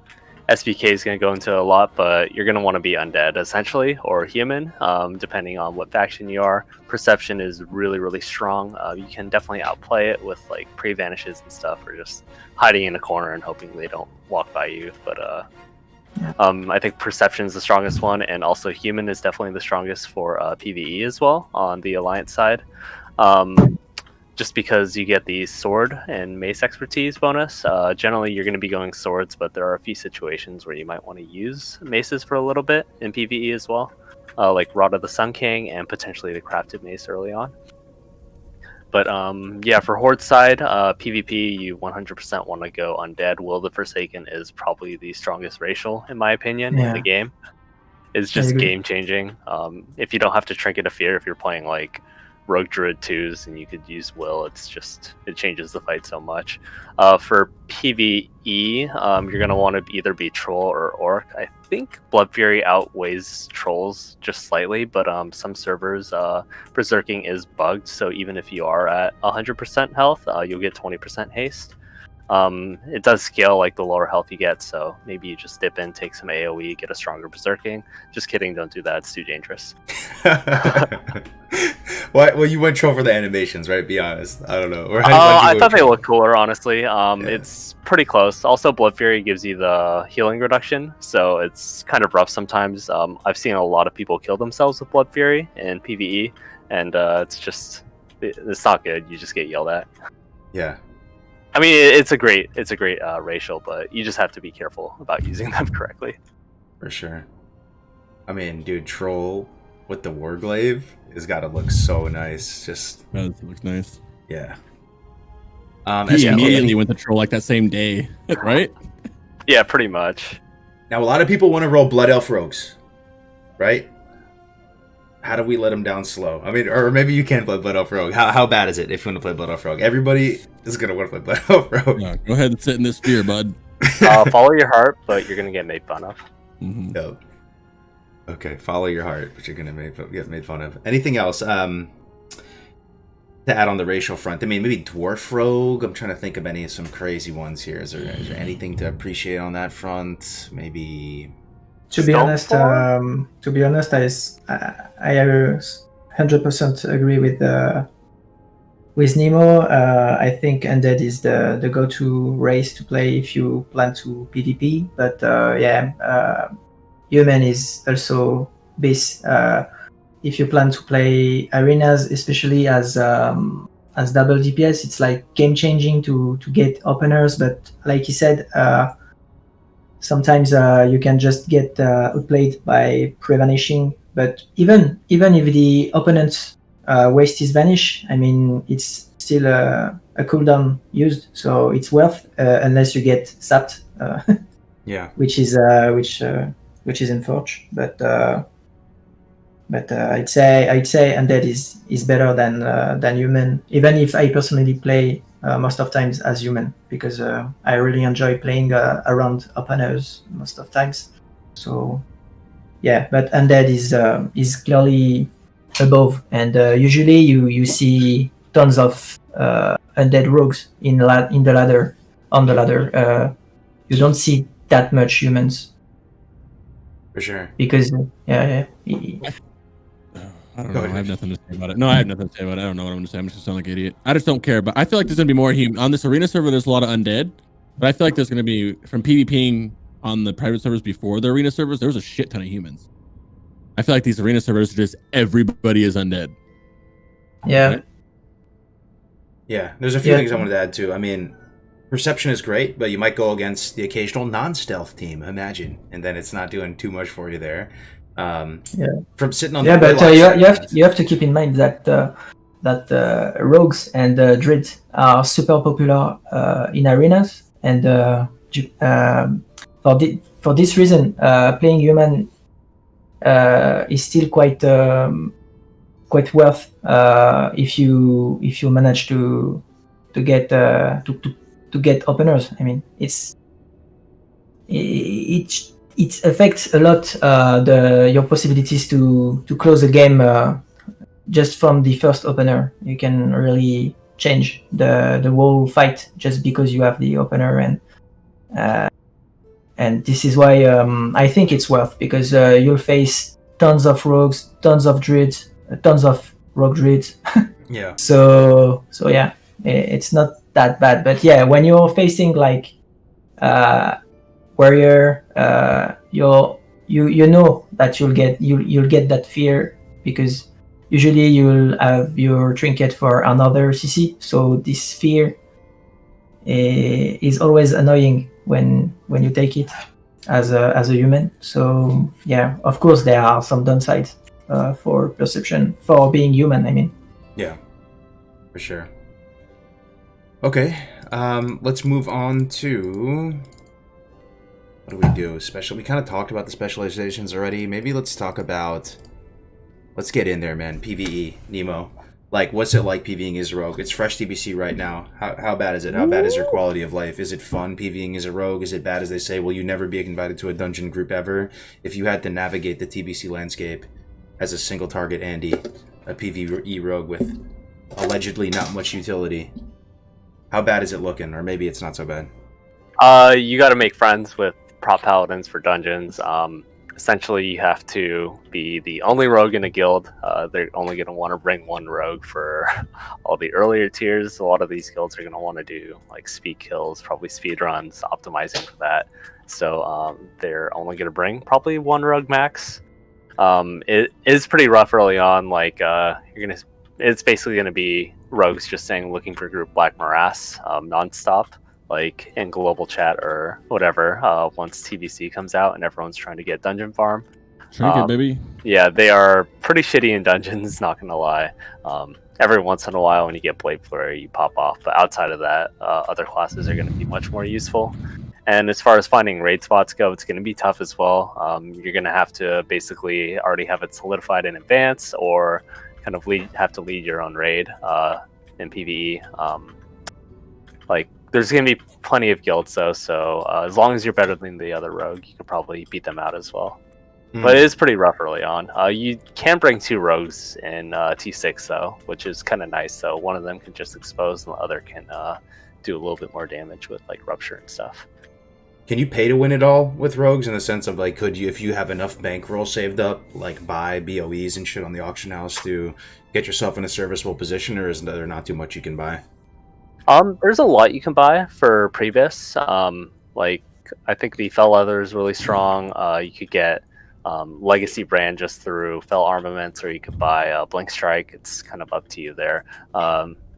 SBK is going to go into a lot, but you're going to want to be undead, essentially, or human, depending on what faction you are. Perception is really, really strong. You can definitely outplay it with like pre-vanishes and stuff, or just hiding in a corner and hoping they don't walk by you. But I think perception is the strongest one, and also human is definitely the strongest for PvE as well on the Alliance side. Just because you get the sword and mace expertise bonus. Generally, you're going to be going swords, but there are a few situations where you might want to use maces for a little bit in PvE as well, like Rod of the Sun King and potentially the crafted mace early on. But yeah, for Horde side, PvP, you 100% want to go undead. Will the Forsaken is probably the strongest racial, in my opinion, in the game. It's just game changing. If you don't have to trinket a fear, if you're playing like Rogue Druid 2s and you could use Will, it changes the fight so much. For PvE, you're going to want to either be Troll or Orc. I think Blood Fury outweighs Trolls just slightly, but some servers, Berserking is bugged, so even if you are at 100% health, you'll get 20% haste. It does scale like the lower health you get, so maybe you just dip in, take some AoE, get a stronger Berserking. Just kidding, don't do that, it's too dangerous. Well, you went Troll for the animations, right? Be honest. I don't know. Or I thought they looked cooler, honestly. It's pretty close. Also, Blood Fury gives you the healing reduction, so it's kind of rough sometimes. I've seen a lot of people kill themselves with Blood Fury in PvE, and it's not good. You just get yelled at. Yeah. I mean, it's a great racial, but you just have to be careful about using them correctly. For sure. I mean, dude, Troll with the Warglaive has got to look so nice. Just it looks nice. Yeah. He immediately went to Troll like that same day, right? Yeah, pretty much. Now, a lot of people want to roll Blood Elf Rogues, right? How do we let them down slow? I mean, or maybe you can play Blood Elf Rogue. How bad is it if you want to play Blood Elf Rogue? Everybody is going to want to play Blood Elf Rogue. Yeah, go ahead and sit in this spear, bud. Follow your heart, but you're going to get made fun of. Mm-hmm. Yep. Okay, follow your heart, but you're going to get made fun of. Anything else to add on the racial front? I mean, maybe Dwarf Rogue. I'm trying to think of some crazy ones here. Is there anything to appreciate on that front? Maybe... To be honest, I 100% agree with Nemo. I think Undead is the go-to race to play if you plan to PvP. But Human is also base. If you plan to play arenas, especially as double DPS, it's like game-changing to get openers. But like he said, sometimes you can just get outplayed by pre-vanishing, but even if the opponent's waste is vanish, I mean, it's still a cooldown used, so it's worth unless you get sapped. Yeah. Which is unfortunate, but I'd say Undead is better than Human, even if I personally play most of times as Human, because I really enjoy playing around openers most of times. So yeah, but Undead is clearly above, and usually you see tons of Undead rogues on the ladder. You don't see that much humans. For sure. Because I I don't Go know. ahead, I have Rich. nothing to say about it. No, I have nothing to say about it. I don't know what I'm going to say. I'm just going to sound like an idiot. I just don't care. But I feel like there's going to be more human on this arena server. There's a lot of undead, but I feel like there's going to be from PvPing on the private servers before the arena servers. There was a shit ton of humans. I feel like these arena servers are just everybody is undead. Yeah. Right? Yeah, there's a few things I wanted to add too. I mean, perception is great, but you might go against the occasional non-stealth team. Imagine, and then it's not doing too much for you there. From sitting on but you have to keep in mind that rogues and druids are super popular in arenas, and for this reason, playing human is still quite worth if you manage to get openers. I mean, it affects a lot your possibilities to close a game just from the first opener. You can really change the whole fight just because you have the opener, and this is why I think it's worth, because you'll face tons of rogues, tons of druids, tons of rogue druids. Yeah. So yeah, it's not that bad. But yeah, when you're facing like warrior, you know that you'll get that fear, because usually you'll have your trinket for another CC. So this fear is always annoying when you take it as a human. So yeah, of course there are some downsides for perception, for being human, I mean. Yeah, for sure. Okay, let's move on to... What do we do? We kind of talked about the specializations already. Maybe let's talk about... Let's get in there, man. PvE, Nemo. Like, what's it like PvEing as a rogue? It's fresh TBC right now. How bad is it? How bad is your quality of life? Is it fun PvEing as a rogue? Is it bad as they say? Will you never be invited to a dungeon group ever? If you had to navigate the TBC landscape as a single target Andy, a PvE rogue with allegedly not much utility, how bad is it looking? Or maybe it's not so bad. You got to make friends with prop paladins for dungeons. Essentially, you have to be the only rogue in a guild. They're only going to want to bring one rogue for all the earlier tiers. A lot of these guilds are going to want to do like speed kills, probably speed runs, optimizing for that. So they're only going to bring probably one rogue max. It is pretty rough early on. Like it's basically going to be rogues just saying looking for group Black Morass nonstop, like in global chat or whatever, once TBC comes out and everyone's trying to get dungeon farm. Trinket, baby. Yeah, they are pretty shitty in dungeons, not gonna lie. Every once in a while when you get Blade Flurry, you pop off, but outside of that, other classes are gonna be much more useful. And as far as finding raid spots go, it's gonna be tough as well. You're gonna have to basically already have it solidified in advance, or kind of have to lead your own raid in PvE. There's going to be plenty of guilds, though, so as long as you're better than the other rogue, you could probably beat them out as well. But it is pretty rough early on. You can bring two rogues in T6, though, which is kind of nice. So one of them can just expose, and the other can do a little bit more damage with, like, Rupture and stuff. Can you pay to win it all with rogues, in the sense of, like, could you, if you have enough bankroll saved up, like, buy BOEs and shit on the auction house to get yourself in a serviceable position, or is there not too much you can buy? There's a lot you can buy for Priebus. Like, I think the Fell Leather is really strong. You could get Legacy brand just through Fell Armaments, or you could buy Blink Strike. It's kind of up to you there.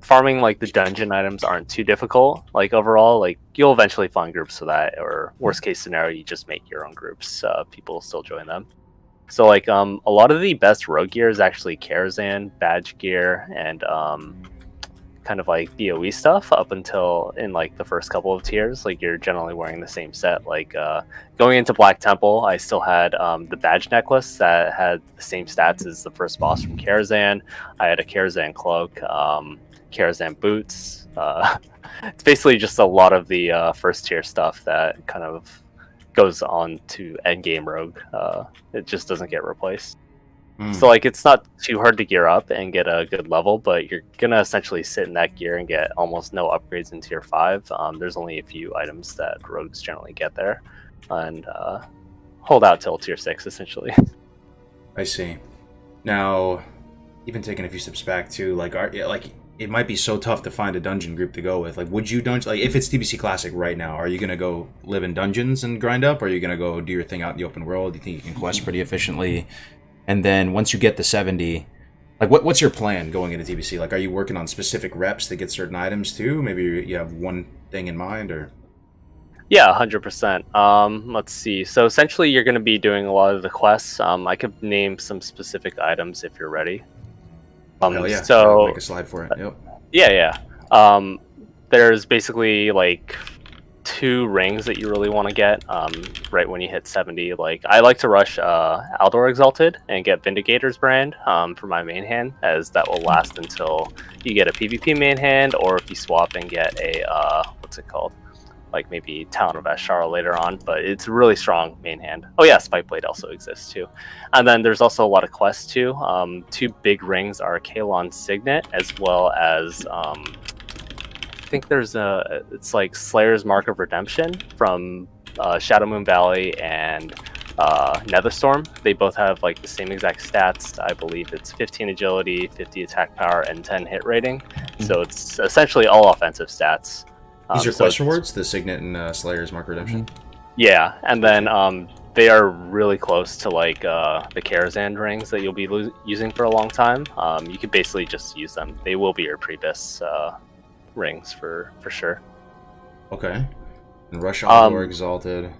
Farming, like, the dungeon items aren't too difficult. Like, overall, like, you'll eventually find groups for that, or worst case scenario, you just make your own groups. People still join them. So, like, a lot of the best rogue gear is actually Karazhan, badge gear, and kind of like BOE stuff up until in like the first couple of tiers. Like, you're generally wearing the same set. Like going into Black Temple, I still had the badge necklace that had the same stats as the first boss from Karazhan. I had a Karazhan cloak, Karazhan boots. It's basically just a lot of the first tier stuff that kind of goes on to endgame rogue. It just doesn't get replaced. So, like, it's not too hard to gear up and get a good level, but you're gonna essentially sit in that gear and get almost no upgrades in tier 5. There's only a few items that rogues generally get there, and hold out till tier 6 essentially. I see. Now, even taking a few steps back too, like it might be so tough to find a dungeon group to go with. Like, would you like if it's TBC Classic right now, are you gonna go live in dungeons and grind up, or are you gonna go do your thing out in the open world? Do you think you can quest pretty efficiently? And then once you get the 70, like what's your plan going into TBC? Like, are you working on specific reps to get certain items too? Maybe you have one thing in mind, or Yeah, 100%. Let's see. So essentially, you're going to be doing a lot of the quests. I could name some specific items if you're ready. hell yeah, So make a slide for it. Yep. yeah. There's basically like 2 rings that you really want to get right when you hit 70. Like, I like to rush Aldor Exalted and get Vindicator's brand for my main hand, as that will last until you get a PvP main hand, or if you swap and get a what's it called? Like maybe Talon of Ashara later on, but it's a really strong main hand. Oh yeah, Spike Blade also exists too. And then there's also a lot of quests too. 2 big rings are Kalon's Signet, as well as I think there's it's like Slayer's Mark of Redemption from Shadow Moon Valley and Netherstorm. They both have like the same exact stats. I believe it's 15 agility, 50 attack power, and 10 hit rating. So it's essentially all offensive stats. These are quest rewards, the Signet and Slayer's Mark Redemption. Yeah, and then they are really close to like the Karazhan rings that you'll be using for a long time. You could basically just use them. They will be your Priebus rings for sure. Okay. And Rush Aldor Exalted.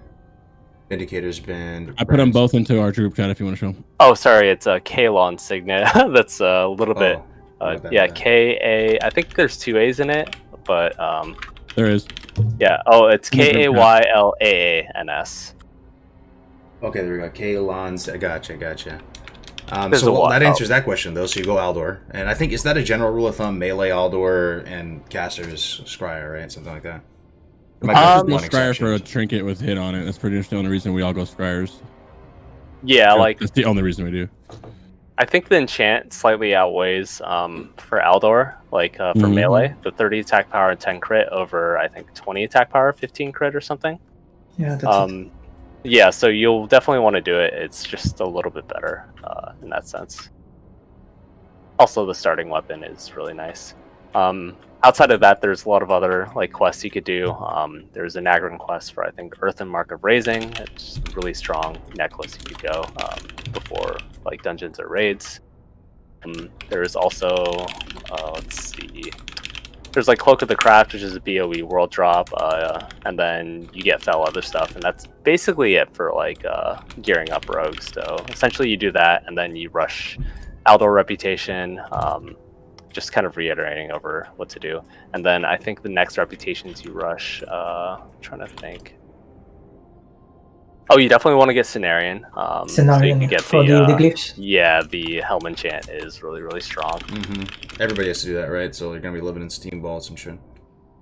Vindicator's been. I put them both into our group chat if you want to show them. Oh, sorry, it's a Kalon Signet. That's a little bit. Yeah, K-A. I think there's 2 A's in it, but there is. Yeah. Oh, it's Kaylans. Okay, there we go. Kalon's. Gotcha. So that answers that question though. So you go Aldor, and I think is that a general rule of thumb? Melee Aldor and casters Scryer, right? Something like that. Scryer for a trinket with hit on it. That's pretty much the only reason we all go Scryers. Yeah, like that's the only reason we do. I think the enchant slightly outweighs for Aldor, like for melee, the 30 attack power and 10 crit over I think 20 attack power, 15 crit or something. Yeah, that's it. Yeah, so you'll definitely want to do it. It's just a little bit better in that sense. Also, the starting weapon is really nice. Outside of that, there's a lot of other like quests you could do. There's a Nagrin quest for I think Earth and Mark of Raising. It's a really strong necklace you could go before like dungeons or raids. There's also let's see. There's like Cloak of the Craft, which is a BOE world drop, and then you get fell other stuff, and that's basically it for like gearing up rogues. So essentially, you do that, and then you rush Aldor Reputation. Just kind of reiterating over what to do. And then I think the next reputations you rush, I'm trying to think. Oh, you definitely want to get Cenarian. So you can get for the glyphs? Yeah, the Helm enchant is really, really strong. Everybody has to do that, right? So you're going to be living in Steam Vaults and shit.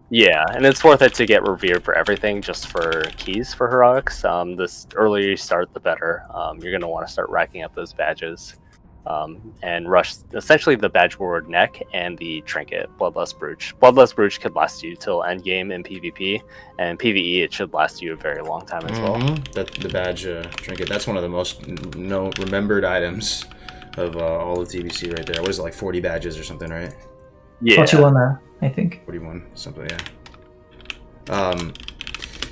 Yeah, and it's worth it to get Revered for everything, just for keys for heroics. The earlier you start, the better. You're going to want to start racking up those badges. And rush essentially the badge reward neck and the trinket Bloodlust Brooch. Bloodlust Brooch could last you till end game in PvP, and PvE it should last you a very long time as well. The badge trinket, that's one of the most remembered items of all of TBC right there. What is it, like 40 badges or something, right? Yeah, 41 I think 41 something. Yeah.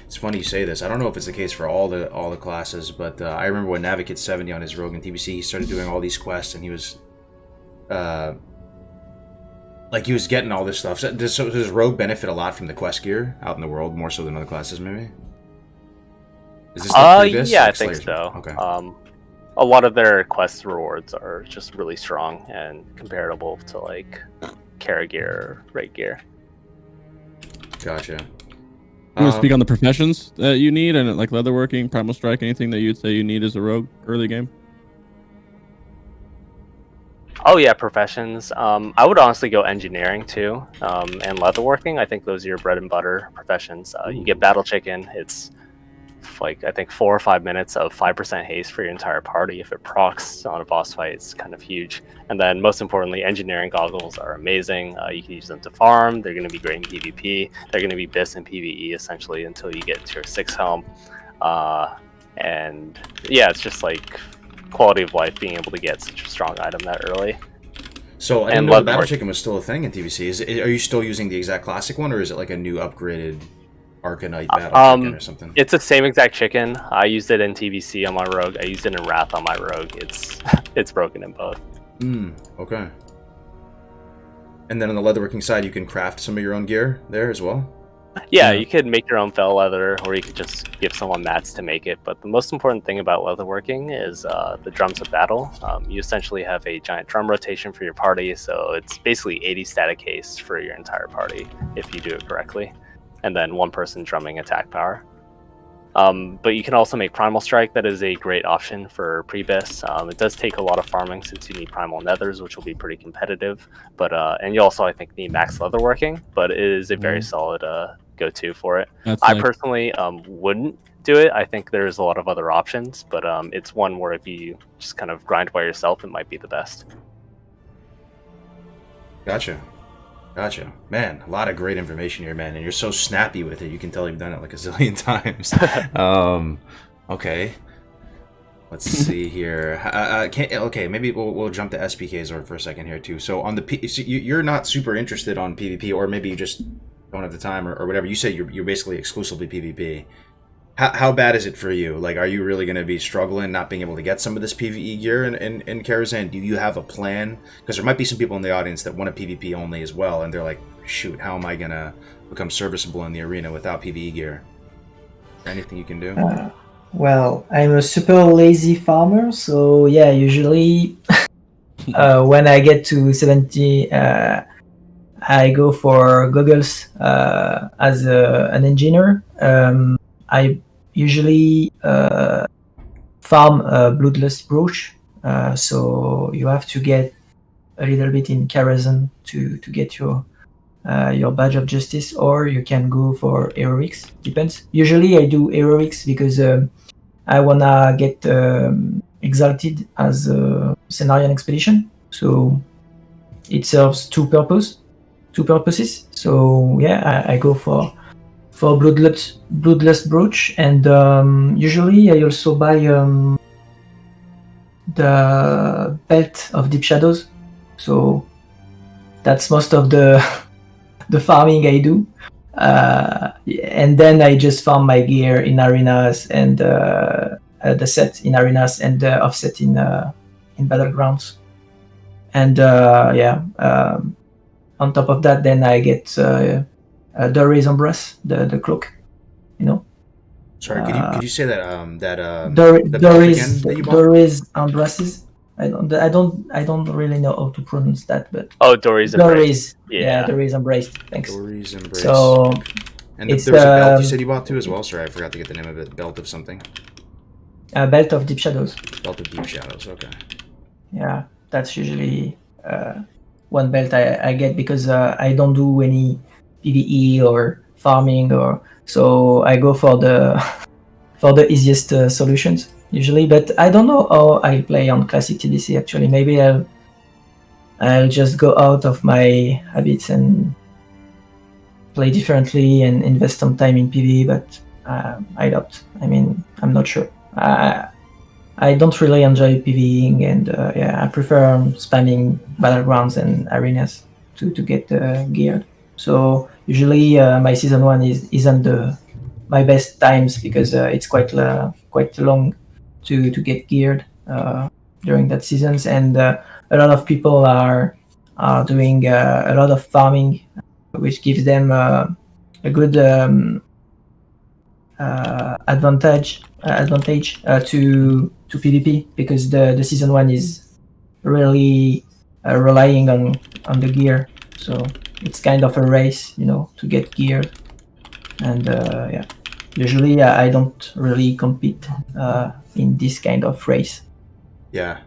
It's funny you say this. I don't know if it's the case for all the classes, but I remember when Navic hit 70 on his rogue in TBC, he started doing all these quests, and he was, he was getting all this stuff. So does rogue benefit a lot from the quest gear out in the world, more so than other classes, maybe? Is this yeah, I think so. Okay. A lot of their quest rewards are just really strong and comparable to like Kara gear or raid gear. Gotcha. You want to speak on the professions that you need, and like leatherworking, primal strike, anything that you'd say you need as a rogue early game? Oh yeah, professions. I would honestly go engineering too, and leatherworking. I think those are your bread and butter professions. You get battle chicken. It's like I think 4 or 5 minutes of 5% haste for your entire party. If it procs on a boss fight, it's kind of huge. And then most importantly, engineering goggles are amazing. You can use them to farm. They're going to be great in PvP. They're going to be BIS in PvE essentially until you get to your 6 helm. And yeah, it's just like quality of life being able to get such a strong item that early. So I didn't And know the leather battle work. chicken was still a thing in TBC. Are you still using the exact classic one, or is it like a new upgraded Arcanite battle chicken or something? It's the same exact chicken. I used it in TBC on my rogue. I used it in Wrath on my rogue. It's broken in both. Okay. And then on the leatherworking side, you can craft some of your own gear there as well? Yeah, you could make your own fell leather, or you could just give someone mats to make it. But the most important thing about leatherworking is the drums of battle. You essentially have a giant drum rotation for your party, so it's basically 80 static haste for your entire party if you do it correctly, and then one person drumming attack power. But you can also make Primal Strike. That is a great option for pre-bis. It does take a lot of farming since you need Primal Nethers, which will be pretty competitive. But and you also, I think, need max leatherworking. But it is a very solid go-to for it. I personally wouldn't do it. I think there's a lot of other options, but it's one where if you just kind of grind by yourself, it might be the best. Gotcha. Man, a lot of great information here, man. And you're so snappy with it. You can tell you've done it like a zillion times. Okay. Let's see here. Okay, maybe we'll jump to SPKs for a second here, too. So on the so you're not super interested on PvP, or maybe you just don't have the time or whatever. You say you're basically exclusively PvP. How bad is it for you? Like, are you really going to be struggling not being able to get some of this PvE gear in Karazhan? Do you have a plan? Because there might be some people in the audience that want a PvP only as well, and they're like, shoot, how am I going to become serviceable in the arena without PvE gear? Anything you can do? Well, I'm a super lazy farmer, so yeah, usually when I get to 70, I go for goggles as an engineer. I usually farm a Bloodlust brooch, so you have to get a little bit in Karazhan to get your badge of justice, or you can go for heroics. Depends. Usually I do heroics because I wanna get exalted as a Cenarian expedition, so it serves two purposes. So yeah, I go for Bloodlust brooch, and usually I also buy the belt of deep shadows. So that's most of the farming I do, and then I just farm my gear in arenas and the set in arenas and the offset in battlegrounds. And on top of that, then I get Doris Embrace, the cloak, you know. Sorry, could you say that Doris Embraces? I don't really know how to pronounce that, but Doris Embrace. Yeah, Doris Embrace. Thanks. Doris Embrace. So and there was a belt you said you bought too as well. Sorry, I forgot to get the name of it. Belt of something. Belt of Deep Shadows. Belt of Deep Shadows. Okay. Yeah, that's usually one belt I get because I don't do any PvE or farming, or so I go for the easiest solutions usually. But I don't know how I play on classic TBC actually. Maybe I'll just go out of my habits and play differently and invest some time in PvE, but I doubt. I mean, I'm not sure. I don't really enjoy PvEing, and I prefer spamming battlegrounds and arenas to get geared. So usually my season 1 isn't my best times because it's quite long to get geared during that seasons, and a lot of people are doing a lot of farming, which gives them a good advantage to PvP, because the season 1 is really relying on the gear, so it's kind of a race, to get geared. And usually I don't really compete in this kind of race. Yeah,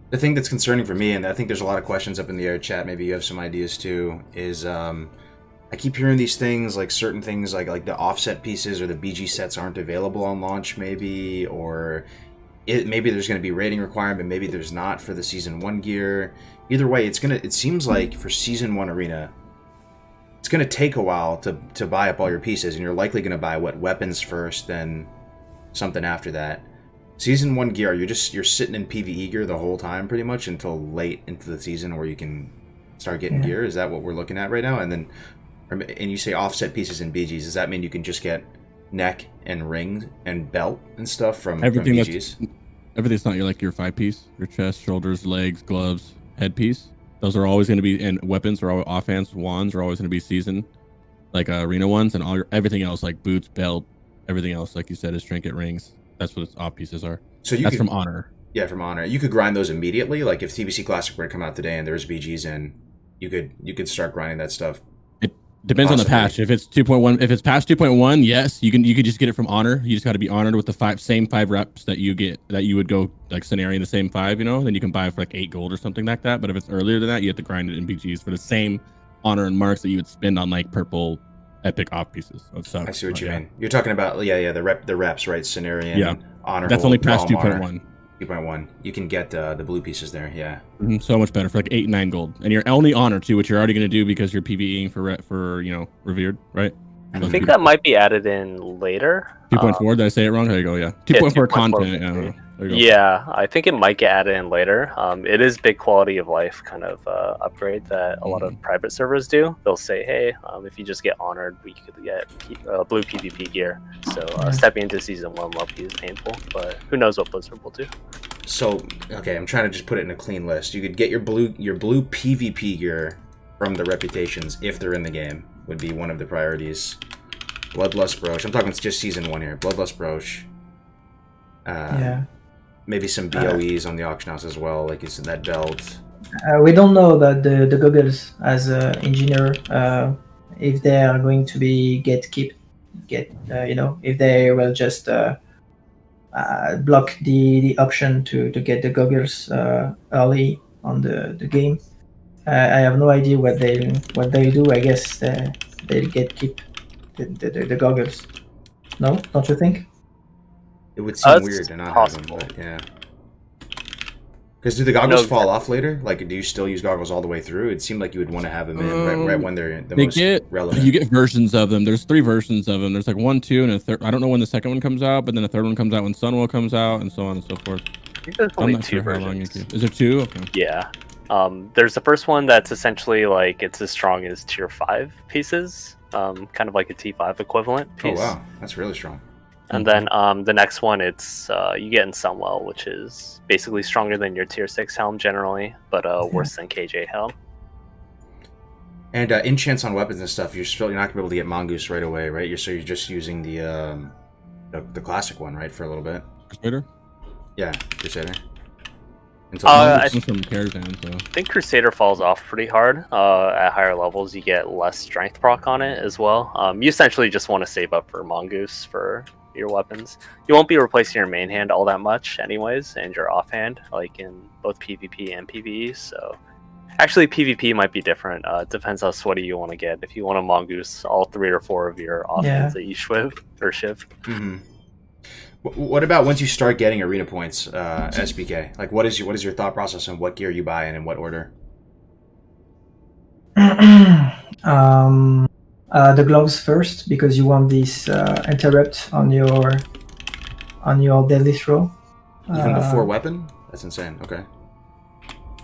the thing that's concerning for me, and I think there's a lot of questions up in the air chat, maybe you have some ideas too, is I keep hearing these things, like certain things like the offset pieces or the BG sets aren't available on launch, maybe, or maybe there's going to be rating requirement, maybe there's not for the season 1 gear. Either way, it seems like for season 1 arena, it's going to take a while to buy up all your pieces, and you're likely going to buy weapons first, then something after that. Season 1 gear, you're sitting in PvE gear the whole time pretty much until late into the season where you can start getting gear. Is that what we're looking at right now? And then, and you say offset pieces in BGs. Does that mean you can just get neck and ring and belt and stuff from BGs? Everything's not your 5-piece, your chest, shoulders, legs, gloves, headpiece. Those are always going to be, and weapons are always, offhand wands are always going to be season, like arena ones, and everything else like boots, belt, everything else like you said is trinket rings. That's what its off pieces are. So that's from Honor. Yeah, from Honor. You could grind those immediately. Like if TBC Classic were to come out today and there's BGs in, you could start grinding that stuff. It depends on the patch. If it's 2.1, if it's past 2.1, yes, you could just get it from Honor. You just got to be honored with the same 5 reps that you would go like scenario in the same 5. Then you can buy it for like 8 gold or something like that. But if it's earlier than that, you have to grind it in BGs for the same honor and marks that you would spend on like purple epic off pieces. So I see what you mean. You're talking about the reps, right? Cenarian, yeah. Honor. That's only past 2.1. 2.1. You can get the blue pieces there. Yeah. Mm-hmm. So much better for like 8 and 9 gold, and you're only honor too, which you're already going to do because you're PvEing for revered, right? I think that might be added in later. 2.4. Did I say it wrong? There you go. Yeah. 2.4 content. Yeah. There you go. Yeah, I think it might get added in later. It is big quality of life kind of upgrade that a lot of private servers do. They'll say, hey, if you just get honored, we could get blue PvP gear. So stepping into season 1 will be painful, but who knows what Blizzard will do. So okay, I'm trying to just put it in a clean list. You could get your blue PvP gear from the reputations if they're in the game. Would be one of the priorities. Bloodlust brooch. I'm talking just season 1 here. Bloodlust brooch. Maybe some BOEs on the auction house as well, like it's in that belt. We don't know about the goggles as an engineer, if they are going to be if they will just block the option to get the goggles early on the game. I have no idea what they'll do. I guess they'll keep the goggles. No, don't you think? It would seem weird to not have them, but yeah. Because do the goggles fall off later? Like, do you still use goggles all the way through? It seemed like you would want to have them in right when they're most relevant. You get versions of them. There's 3 versions of them. There's like 1, 2, and a third. I don't know when the second one comes out, but then the third one comes out when Sunwell comes out, and so on and so forth. I think there's only 2 versions. Is there 2? Okay. Yeah. There's the first one that's essentially like it's as strong as tier 5 pieces, kind of like a T5 equivalent piece. Oh wow, that's really strong. And then the next one, it's you get in Sunwell, which is basically stronger than your tier 6 helm generally, but worse than KJ helm. And enchants on weapons and stuff, you're not gonna be able to get Mongoose right away, right? You're just using the classic one, right, for a little bit. Crusader. Yeah, Crusader. I think Crusader falls off pretty hard. At higher levels, you get less strength proc on it as well. You essentially just want to save up for Mongoose for your weapons. You won't be replacing your main hand all that much anyways, and your offhand, like in both PvP and PvE. So actually PvP might be different. It depends how sweaty you want to get. If you want to Mongoose all 3 or 4 of your offhands that you shift. Mm-hmm. What about once you start getting arena points, SBK? Like, what is your thought process on what gear you buy and in what order? The gloves first, because you want this interrupt on your deadly throw. Even before weapon? That's insane. Okay.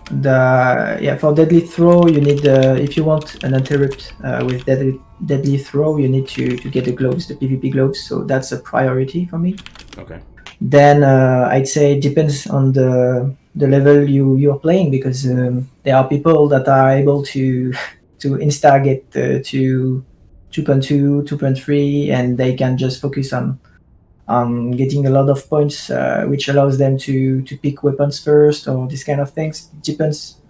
For deadly throw, you need if you want an interrupt with deadly throw, you need to get the gloves, the PvP gloves. So that's a priority for me. Okay. Then I'd say it depends on the level you're playing, because there are people that are able to insta get to 2.2, 2.3, and they can just focus on getting a lot of points, which allows them to pick weapons first or this kind of things. It depends.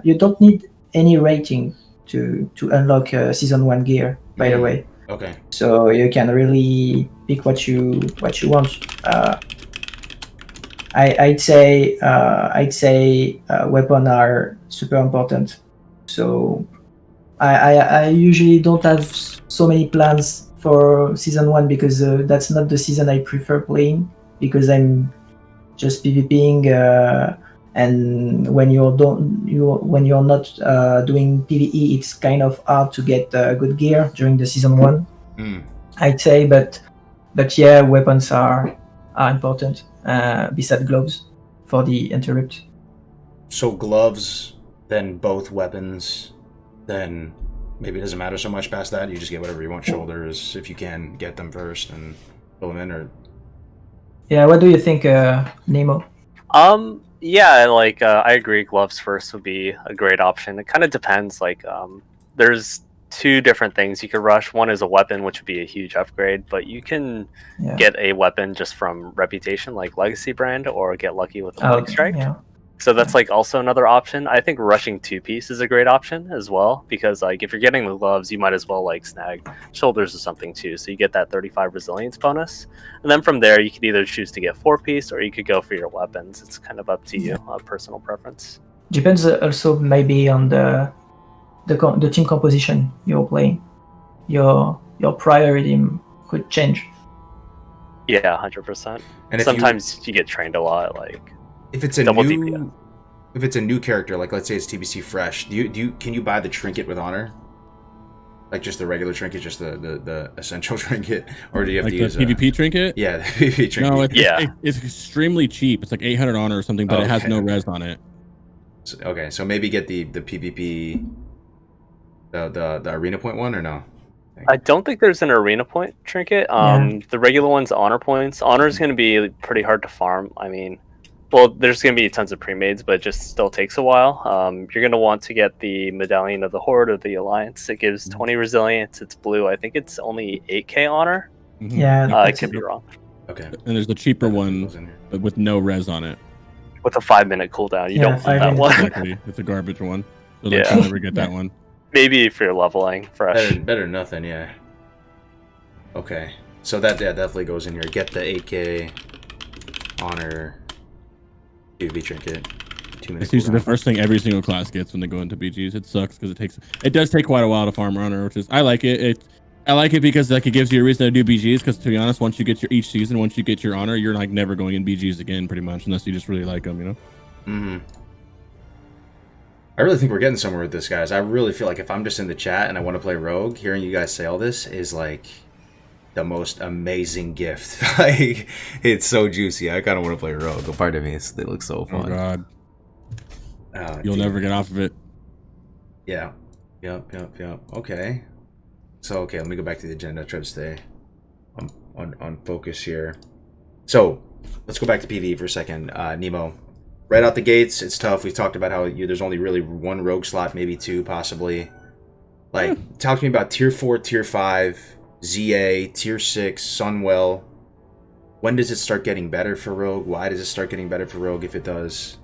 You don't need any rating to unlock season 1 gear, by the way. Okay. So you can really pick what you want. I'd say weapons are super important. So I usually don't have so many plans for season 1, because that's not the season I prefer playing, because I'm just PvPing, and when you're not doing PvE, it's kind of hard to get good gear during the season 1. I'd say, but yeah, weapons are are important besides gloves for the interrupt. So gloves, then both weapons, then maybe it doesn't matter so much past that. You just get whatever you want. Shoulders, if you can get them first and fill them in. Or Yeah, what do you think, Nemo? Yeah, like I agree. Gloves first would be a great option. It kind of depends. Like, there's two different things you could rush. One is a weapon, which would be a huge upgrade, but you can get a weapon just from reputation, like Legacy brand, or get lucky with a Plague Strike. Yeah. So that's like also another option. I think rushing 2-piece is a great option as well, because like if you're getting the gloves, you might as well like snag shoulders or something too. So you get that 35 resilience bonus, and then from there you could either choose to get 4-piece or you could go for your weapons. It's kind of up to you, personal preference. Depends also maybe on the team composition you're playing. Your priority could change. Yeah, 100%. And sometimes you get trained a lot, like. If it's a double new, DPS. If it's a new character, like let's say it's TBC fresh, can you buy the trinket with honor? Like just the regular trinket, just the essential trinket, or do you have like to use the PvP trinket? Yeah, the PvP trinket. No, it's extremely cheap. It's like 800 honor or something, but it has no res on it. So maybe get the PvP, the arena point one, or no? I don't think there's an arena point trinket. The regular one's honor points. Honor is going to be pretty hard to farm. I mean, well, there's going to be tons of pre-mades, but it just still takes a while. You're going to want to get the Medallion of the Horde or the Alliance. It gives 20 resilience. It's blue. I think it's only 8k honor. Yeah, I could be wrong. Okay. And there's the cheaper one, but with no res on it. With a 5-minute cooldown. You don't want that one. Exactly. It's a garbage one. So you'll never get that one. Maybe if you're leveling fresh. Better than nothing, yeah. Okay. So that definitely goes in here. Get the 8k honor PvP trinket. 2 minutes. It's usually the first thing every single class gets when they go into BGs. It sucks because it does take quite a while to farm honor, which is I like it. I like it because like it gives you a reason to do BGs. Because to be honest, once you get each season, once you get your honor, you're like never going in BGs again, pretty much, unless you just really like them, you know. Mm-hmm. I really think we're getting somewhere with this, guys. I really feel like if I'm just in the chat and I want to play Rogue, hearing you guys say all this is like the most amazing gift. Like, it's so juicy. I kind of want to play Rogue. A part of me, they look so fun. Oh god, you'll never get off of it. Yeah. Yep. Okay. So let me go back to the agenda. Try to stay on focus here. So let's go back to PvE for a second. Nemo, right out the gates, it's tough. We've talked about how there's only really one rogue slot, maybe two, possibly. Like, talk to me about tier 4, tier 5, ZA, tier 6, Sunwell. When does it start getting better for rogue? Why does it start getting better for rogue if it does?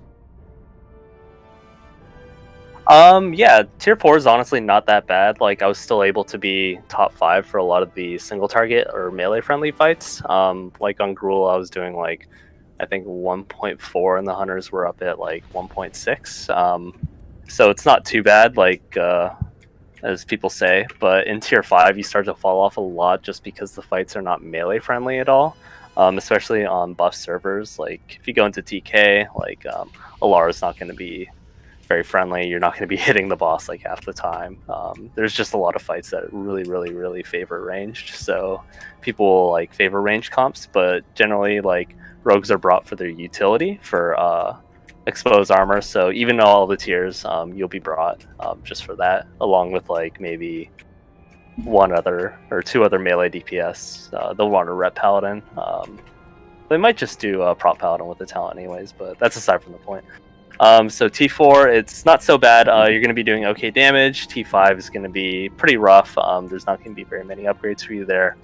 Yeah, tier 4 is honestly not that bad. Like, I was still able to be top 5 for a lot of the single target or melee friendly fights. Like on Gruul, I was doing like, I think 1.4 and the hunters were up at like 1.6. So it's not too bad, like, as people say, but in tier 5 you start to fall off a lot just because the fights are not melee friendly at all. Especially on buff servers. Like, if you go into TK, like, Alara's not going to be very friendly. You're not going to be hitting the boss like half the time. There's just a lot of fights that really favor ranged, so people will like favor ranged comps, but generally like rogues are brought for their utility for exposed armor. So even though all the tiers, you'll be brought just for that, along with like maybe one other or two other melee DPS. They'll want a rep paladin. They might just do prop paladin with the talent anyways, but that's aside from the point. So T4, it's not so bad. You're going to be doing okay damage. T5 is going to be pretty rough. There's not going to be very many upgrades for you there.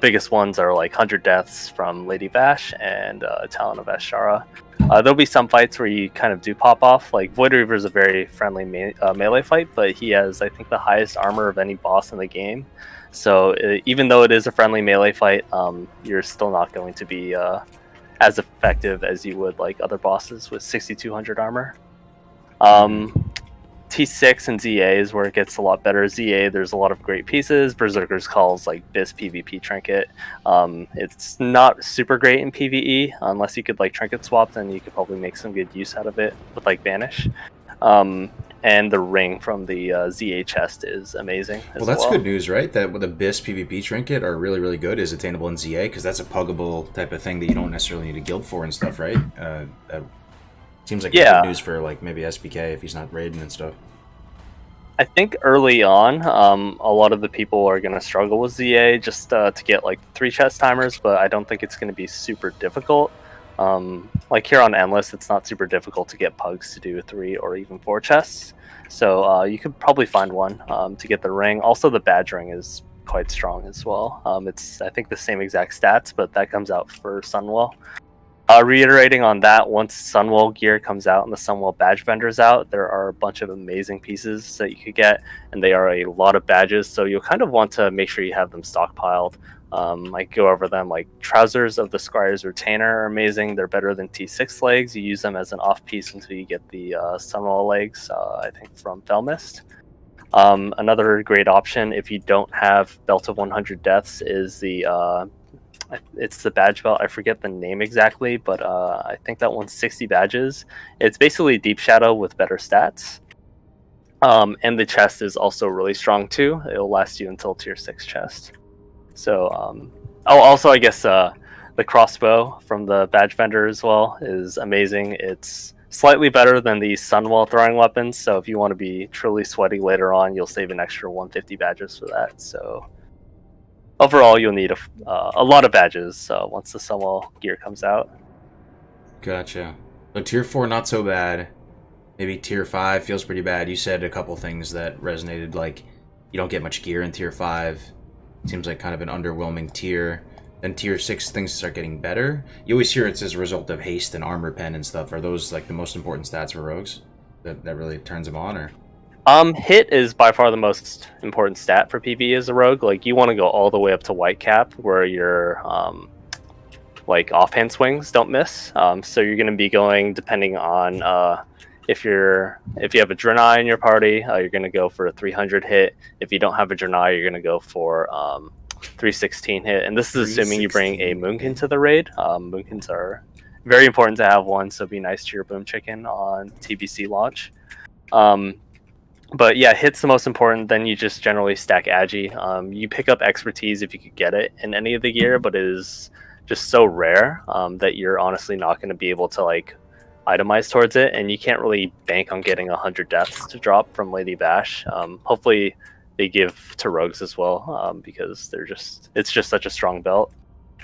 Biggest ones are like 100 deaths from Lady Vash and Talon of Ashara. There'll be some fights where you kind of do pop off. Like Void Reaver is a very friendly melee fight, but he has, I think, the highest armor of any boss in the game. So even though it is a friendly melee fight, you're still not going to be as effective as you would like other bosses with 6200 armor. T6 and ZA is where it gets a lot better. ZA, there's a lot of great pieces. Berserker's Call's like BIS PvP trinket. It's not super great in PvE unless you could like trinket swap, then you could probably make some good use out of it with like Vanish. And and the ring from the ZA chest is amazing. Well, that's good news, right? That with Abyss PvP trinket are really, really good, is attainable in ZA, because that's a puggable type of thing that you don't necessarily need a guild for and stuff, right? That seems like good news for like maybe SPK if he's not raiding and stuff. I think early on, a lot of the people are going to struggle with ZA just to get like 3 chest timers, but I don't think it's going to be super difficult. Like here on Endless, it's not super difficult to get pugs to do 3 or even 4 chests. So you could probably find one to get the ring. Also, the badge ring is quite strong as well. It's, I think, the same exact stats, but that comes out for Sunwell. Reiterating on that, once Sunwell gear comes out and the Sunwell badge vendor's out, there are a bunch of amazing pieces that you could get, and they are a lot of badges, so you'll kind of want to make sure you have them stockpiled. I go over them, like Trousers of the Squire's Retainer are amazing. They're better than T6 legs. You use them as an off piece until you get the Sunwell legs, I think from Felmist. Another great option if you don't have Belt of 100 Deaths is it's the badge belt. I forget the name exactly, but I think that one's 60 badges. It's basically Deep Shadow with better stats. And the chest is also really strong too. It'll last you until tier 6 chest. So, also I guess the crossbow from the badge vendor as well is amazing. It's slightly better than the Sunwell throwing weapons. So if you want to be truly sweaty later on, you'll save an extra 150 badges for that. So overall, you'll need a lot of badges once the Sunwell gear comes out. Gotcha. So tier 4 not so bad. Maybe tier 5 feels pretty bad. You said a couple things that resonated, like you don't get much gear in tier 5. Seems like kind of an underwhelming tier. Then tier 6 things start getting better. You always hear it's as a result of haste and armor pen and stuff. Are those like the most important stats for rogues that really turns them on, or? Hit is by far the most important stat for PvE as a rogue. Like you want to go all the way up to white cap where your like offhand swings don't miss. So you're going to be going depending on if you have a Draenei in your party, you're going to go for a 300 hit. If you don't have a Draenei, you're going to go for 316 hit. And this is assuming you bring a Moonkin to the raid. Moonkins are very important to have one, so be nice to your Boom Chicken on TBC launch. But yeah, hit's the most important. Then you just generally stack Agi. You pick up expertise if you could get it in any of the gear, but it is just so rare that you're honestly not going to be able to like itemize towards it, and you can't really bank on getting 100 deaths to drop from Lady Bash. Hopefully they give to rogues as well, because it's just such a strong belt.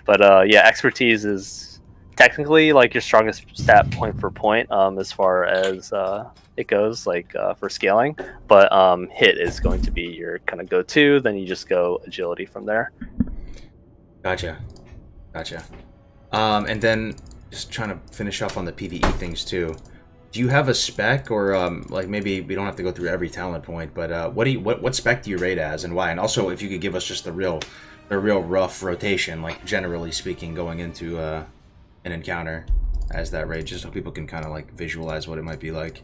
But yeah, expertise is technically like your strongest stat point for point as far as it goes, like for scaling. But hit is going to be your kind of go-to. Then you just go agility from there. Gotcha. And then just trying to finish off on the PvE things too. Do you have a spec, or like maybe we don't have to go through every talent point, but what spec do you rate as and why? And also, if you could give us just the real rough rotation, like generally speaking, going into an encounter as that raid, just so people can kind of like visualize what it might be like.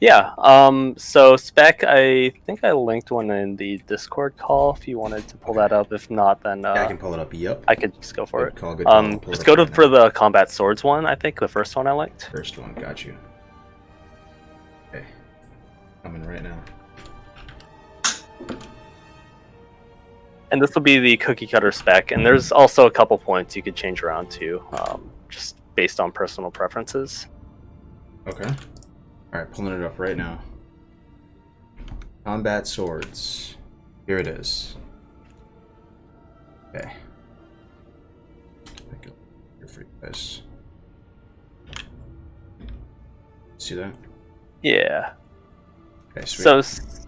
Yeah. So spec, I think I linked one in the Discord call. If you wanted to pull that up, if not, then yeah, I can pull it up. Yep. I could just go for it. Good call. Just go for the combat swords one. I think the first one I linked. First one, got you. Okay, coming right now. And this will be the cookie cutter spec. And there's also a couple points you could change around too, just based on personal preferences. Okay. Alright, pulling it up right now. Combat swords. Here it is. Okay. Here for you guys. See that? Yeah. Okay, sweet. So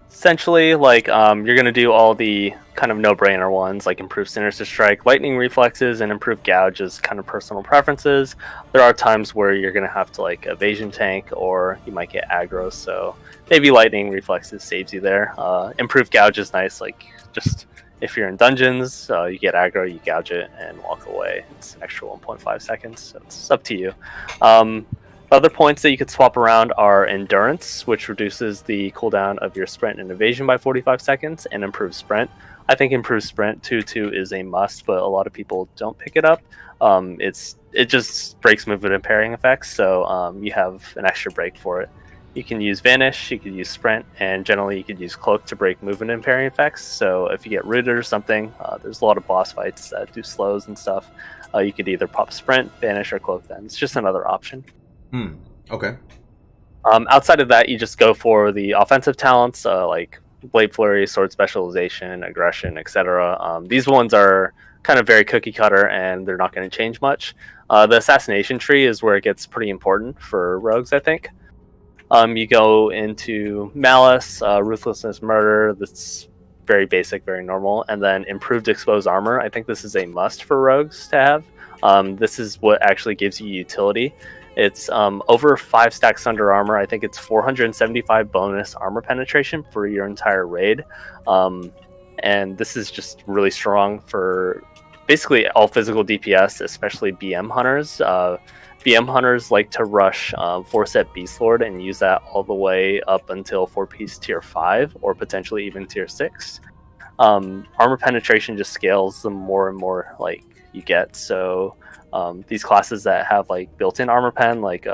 essentially, like, you're going to do all the kind of no-brainer ones, like improve Sinister Strike, Lightning Reflexes, and improve Gouge as kind of personal preferences. There are times where you're going to have to, like, evasion tank, or you might get aggro, so maybe Lightning Reflexes saves you there. Improve Gouge is nice, like, just if you're in dungeons, you get aggro, you gouge it, and walk away. It's an extra 1.5 seconds, so it's up to you. Other points that you could swap around are Endurance, which reduces the cooldown of your sprint and evasion by 45 seconds, and improves Sprint. I think improved Sprint 2-2 is a must, but a lot of people don't pick it up. It just breaks movement and parrying effects, so you have an extra break for it. You can use Vanish, you could use Sprint, and generally you could use Cloak to break movement and parry effects. So if you get rooted or something, there's a lot of boss fights that do slows and stuff. You could either pop Sprint, Vanish, or Cloak then. It's just another option. Okay. Outside of that, you just go for the offensive talents like Blade Flurry, Sword Specialization, Aggression, etc. These ones are kind of very cookie cutter and they're not going to change much. The Assassination tree is where it gets pretty important for rogues, I think. You go into Malice, Ruthlessness, Murder. That's very basic, very normal. And then Improved Exposed Armor. I think this is a must for rogues to have. This is what actually gives you utility. It's over 5 stacks under armor. I think it's 475 bonus armor penetration for your entire raid. And this is just really strong for basically all physical DPS, especially BM hunters. BM hunters like to rush 4-set Beast Lord and use that all the way up until 4-piece tier 5 or potentially even tier 6. Armor penetration just scales the more and more like you get. So these classes that have like built-in armor pen, like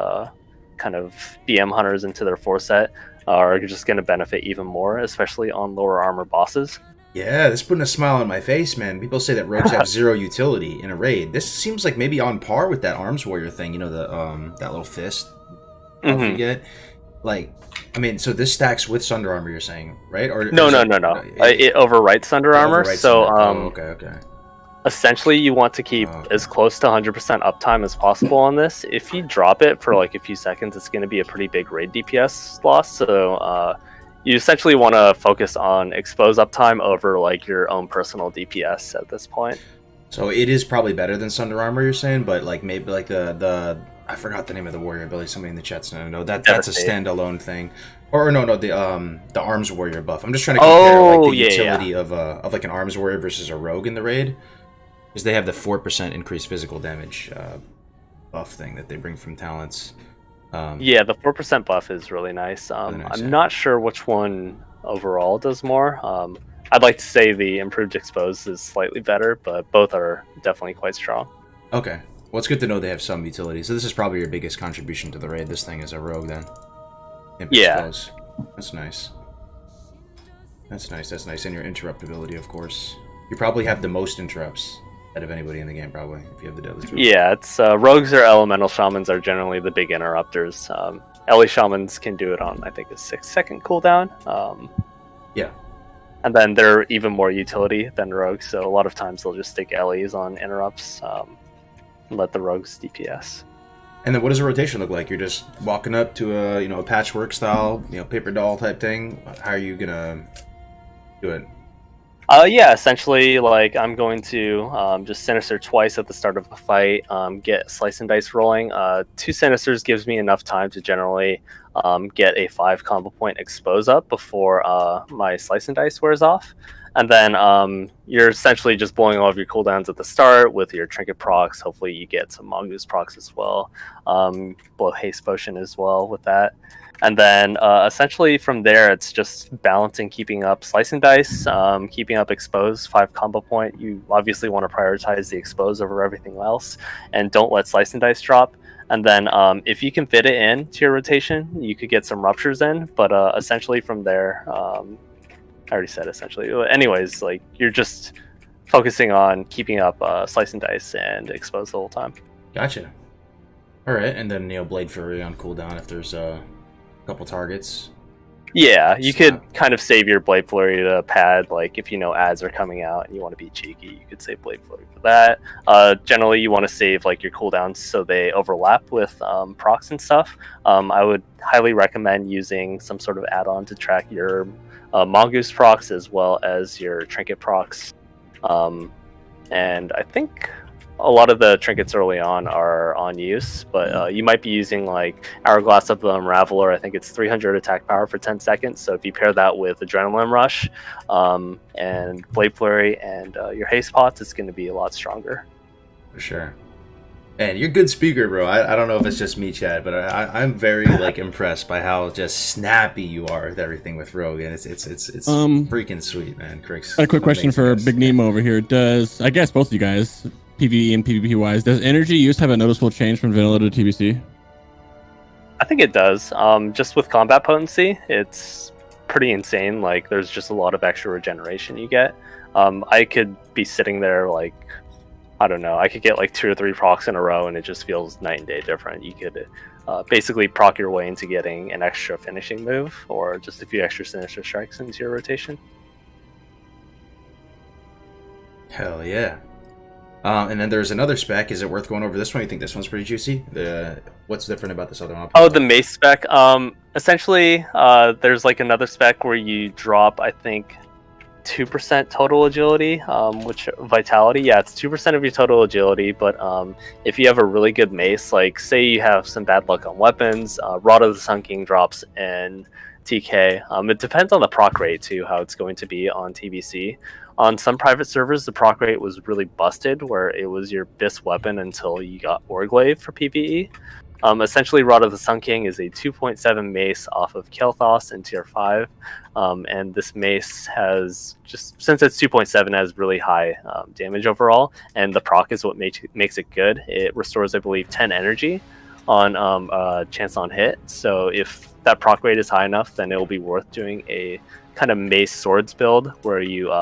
kind of BM hunters into their 4-set, are just going to benefit even more, especially on lower armor bosses. Yeah, this is putting a smile on my face, man. People say that rogues have 0 utility in a raid. This seems like maybe on par with that Arms Warrior thing, you know, the that little fist buff you get. Like, I mean, so this stacks with Sunder Armor, you're saying, right? Or no. It overwrites Sunder Armor. So, okay. Essentially, you want to keep as close to 100% uptime as possible on this. If you drop it for like a few seconds, it's going to be a pretty big raid DPS loss. So, you essentially want to focus on expose uptime over like your own personal DPS at this point. So it is probably better than Sunder Armor, you're saying, but like maybe like the I forgot the name of the warrior ability. Somebody in the chat's gonna know that's a standalone thing. Or no, the Arms Warrior buff. I'm just trying to compare like the utility of like an Arms Warrior versus a rogue in the raid, because they have the 4% increased physical damage buff thing that they bring from talents. Yeah, the 4% buff is really nice. I'm not sure which one overall does more. I'd like to say the Improved Expose is slightly better, but both are definitely quite strong. Okay. Well, it's good to know they have some utility. So this is probably your biggest contribution to the raid, this thing as a rogue, then. Expose. That's nice. That's nice. And your interruptibility, of course. You probably have the most interrupts out of anybody in the game, probably, if you have the deadly throw. Yeah, it's rogues or elemental shamans are generally the big interrupters. Ellie shamans can do it on, I think, a 6-second cooldown. Yeah. And then they're even more utility than rogues, so a lot of times they'll just stick Ellies on interrupts and let the rogues DPS. And then what does a rotation look like? You're just walking up to a patchwork style, paper doll type thing? How are you gonna do it? Yeah, essentially, like, I'm going to just Sinister twice at the start of the fight, get Slice and Dice rolling. 2 Sinisters gives me enough time to generally get a 5 combo point expose up before my Slice and Dice wears off. And then you're essentially just blowing all of your cooldowns at the start with your Trinket procs. Hopefully you get some Mongoose procs as well. Blow Haste Potion as well with that. And then essentially from there, it's just balancing, keeping up Slice and Dice, keeping up Expose, 5 combo point. You obviously want to prioritize the Expose over everything else, and don't let Slice and Dice drop. And then if you can fit it in to your rotation, you could get some Ruptures in. But essentially from there, I already said essentially. Anyways, like, you're just focusing on keeping up Slice and Dice and Expose the whole time. Gotcha. All right, and then Blade Fury on cooldown if there's couple targets. Yeah, you could kind of save your Blade Flurry to pad, like if ads are coming out and you want to be cheeky, you could save Blade Flurry for that. Generally, you want to save like your cooldowns so they overlap with procs and stuff. I would highly recommend using some sort of add-on to track your Mongoose procs as well as your Trinket procs. And I think a lot of the trinkets early on are on use, but you might be using like Hourglass of the Unraveler. I think it's 300 attack power for 10 seconds. So if you pair that with Adrenaline Rush and Blade Flurry and your Haste Pots, it's going to be a lot stronger. For sure. Man, you're a good speaker, bro. I don't know if it's just me, Chad, but I'm very like impressed by how just snappy you are with everything with Rogue, and it's freaking sweet, man. A quick question for Big Nemo over here. Does, I guess both of you guys, PvE and PvP wise, does energy use have a noticeable change from vanilla to TBC? I think it does. Just with combat potency, it's pretty insane. Like, there's just a lot of extra regeneration you get. I could be sitting there, like, I don't know, I could get like 2 or 3 procs in a row and it just feels night and day different. You could basically proc your way into getting an extra finishing move or just a few extra sinister strikes into your rotation. Hell yeah. And then there's another spec. Is it worth going over this one? You think this one's pretty juicy? What's different about this other one? Oh, the mace spec. Essentially, there's like another spec where you drop, I think, 2% total agility, which vitality. Yeah, it's 2% of your total agility. But if you have a really good mace, like say you have some bad luck on weapons, Rod of the Sun King drops in TK. It depends on the proc rate too, how it's going to be on TBC. On some private servers, the proc rate was really busted, where it was your best weapon until you got Orglaive for PvE. Essentially, Rod of the Sun King is a 2.7 mace off of Kel'Thas in tier 5, and this mace has, just since it's 2.7, has really high damage overall, and the proc is what makes it good. It restores, I believe, 10 energy on chance on hit, so if that proc rate is high enough, then it will be worth doing a kind of mace swords build, where you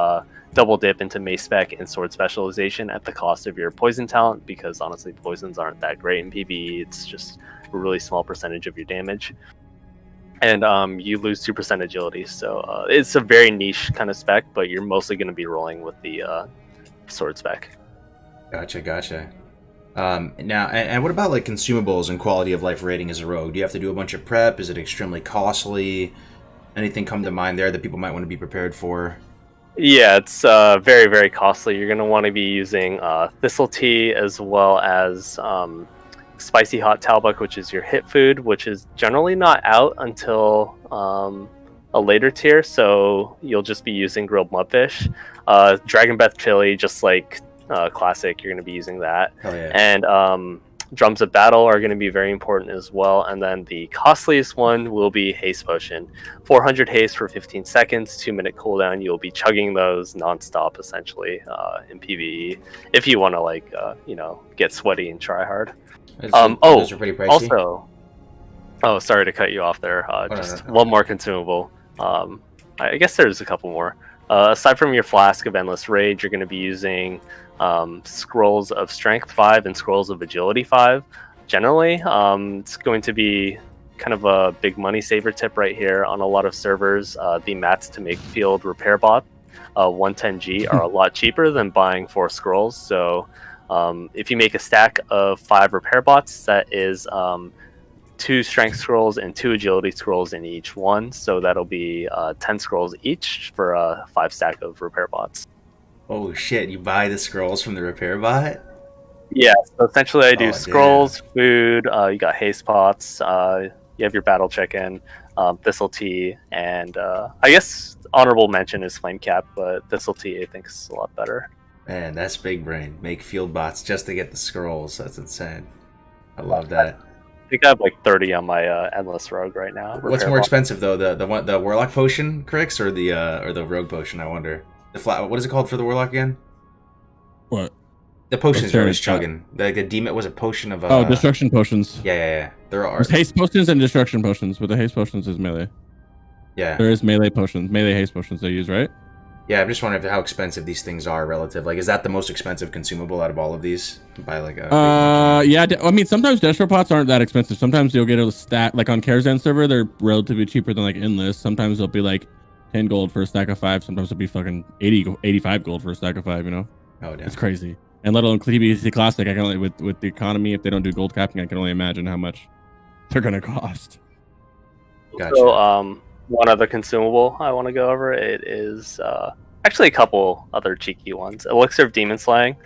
double dip into mace spec and sword specialization at the cost of your poison talent, because honestly poisons aren't that great in PvE. It's just a really small percentage of your damage, and you lose 2% agility, so it's a very niche kind of spec, but you're mostly going to be rolling with the sword spec. Gotcha. Now, and what about like consumables and quality of life rating as a rogue? Do you have to do a bunch of prep? Is it extremely costly? Anything come to mind there that people might want to be prepared for? Yeah, it's very, very costly. You're going to want to be using Thistle Tea, as well as Spicy Hot Talbuk, which is your hit food, which is generally not out until a later tier, so you'll just be using grilled mudfish. Dragon Breath Chili, just like Classic, you're going to be using that. Oh, yeah. And Drums of Battle are going to be very important as well. And then the costliest one will be Haste Potion. 400 haste for 15 seconds, 2-minute cooldown. You'll be chugging those nonstop, essentially, in PvE, if you want to, like, get sweaty and try hard. Those are pretty pricey. Also, sorry to cut you off there. One more consumable. I guess there's a couple more. Aside from your Flask of Endless Rage, you're going to be using Scrolls of Strength 5 and Scrolls of Agility 5. Generally, it's going to be kind of a big money saver tip right here on a lot of servers. The mats to make field repair bot 110G are a lot cheaper than buying 4 scrolls. So if you make a stack of 5 repair bots, that is 2 strength scrolls and 2 agility scrolls in each one, so that'll be 10 scrolls each for a 5 stack of repair bots. Oh shit, you buy the scrolls from the repair bot? Yeah, so essentially I do scrolls, food, you got haste pots, you have your battle chicken, Thistle Tea, and I guess honorable mention is Flame Cap, but Thistle Tea I think is a lot better. Man, that's big brain. Make field bots just to get the scrolls. That's insane. I love that. I think I have like 30 on my endless rogue right now. What's more expensive though, the warlock potion, Crix, or the rogue potion? I wonder. What is it called for the warlock again? What? The potions are always chugging. Like a demon was a potion of. Destruction potions. Yeah. There are. There's haste potions and destruction potions, but the haste potions is melee. Yeah. There is melee potions, melee haste potions they use, right? Yeah, I'm just wondering how expensive these things are relative. Like, is that the most expensive consumable out of all of these? By like a yeah. I mean, sometimes destro pots aren't that expensive. Sometimes you'll get a stack, like on Karazhan server, they're relatively cheaper than like Endless. Sometimes they'll be like 10 gold for a stack of 5. Sometimes it'll be fucking 85 gold for a stack of 5. You know? Oh damn, it's crazy. And let alone TBC Classic, I can only with the economy, if they don't do gold capping, I can only imagine how much they're gonna cost. Gotcha. So, one other consumable I want to go over. It is actually a couple other cheeky ones. Elixir of Demon Slaying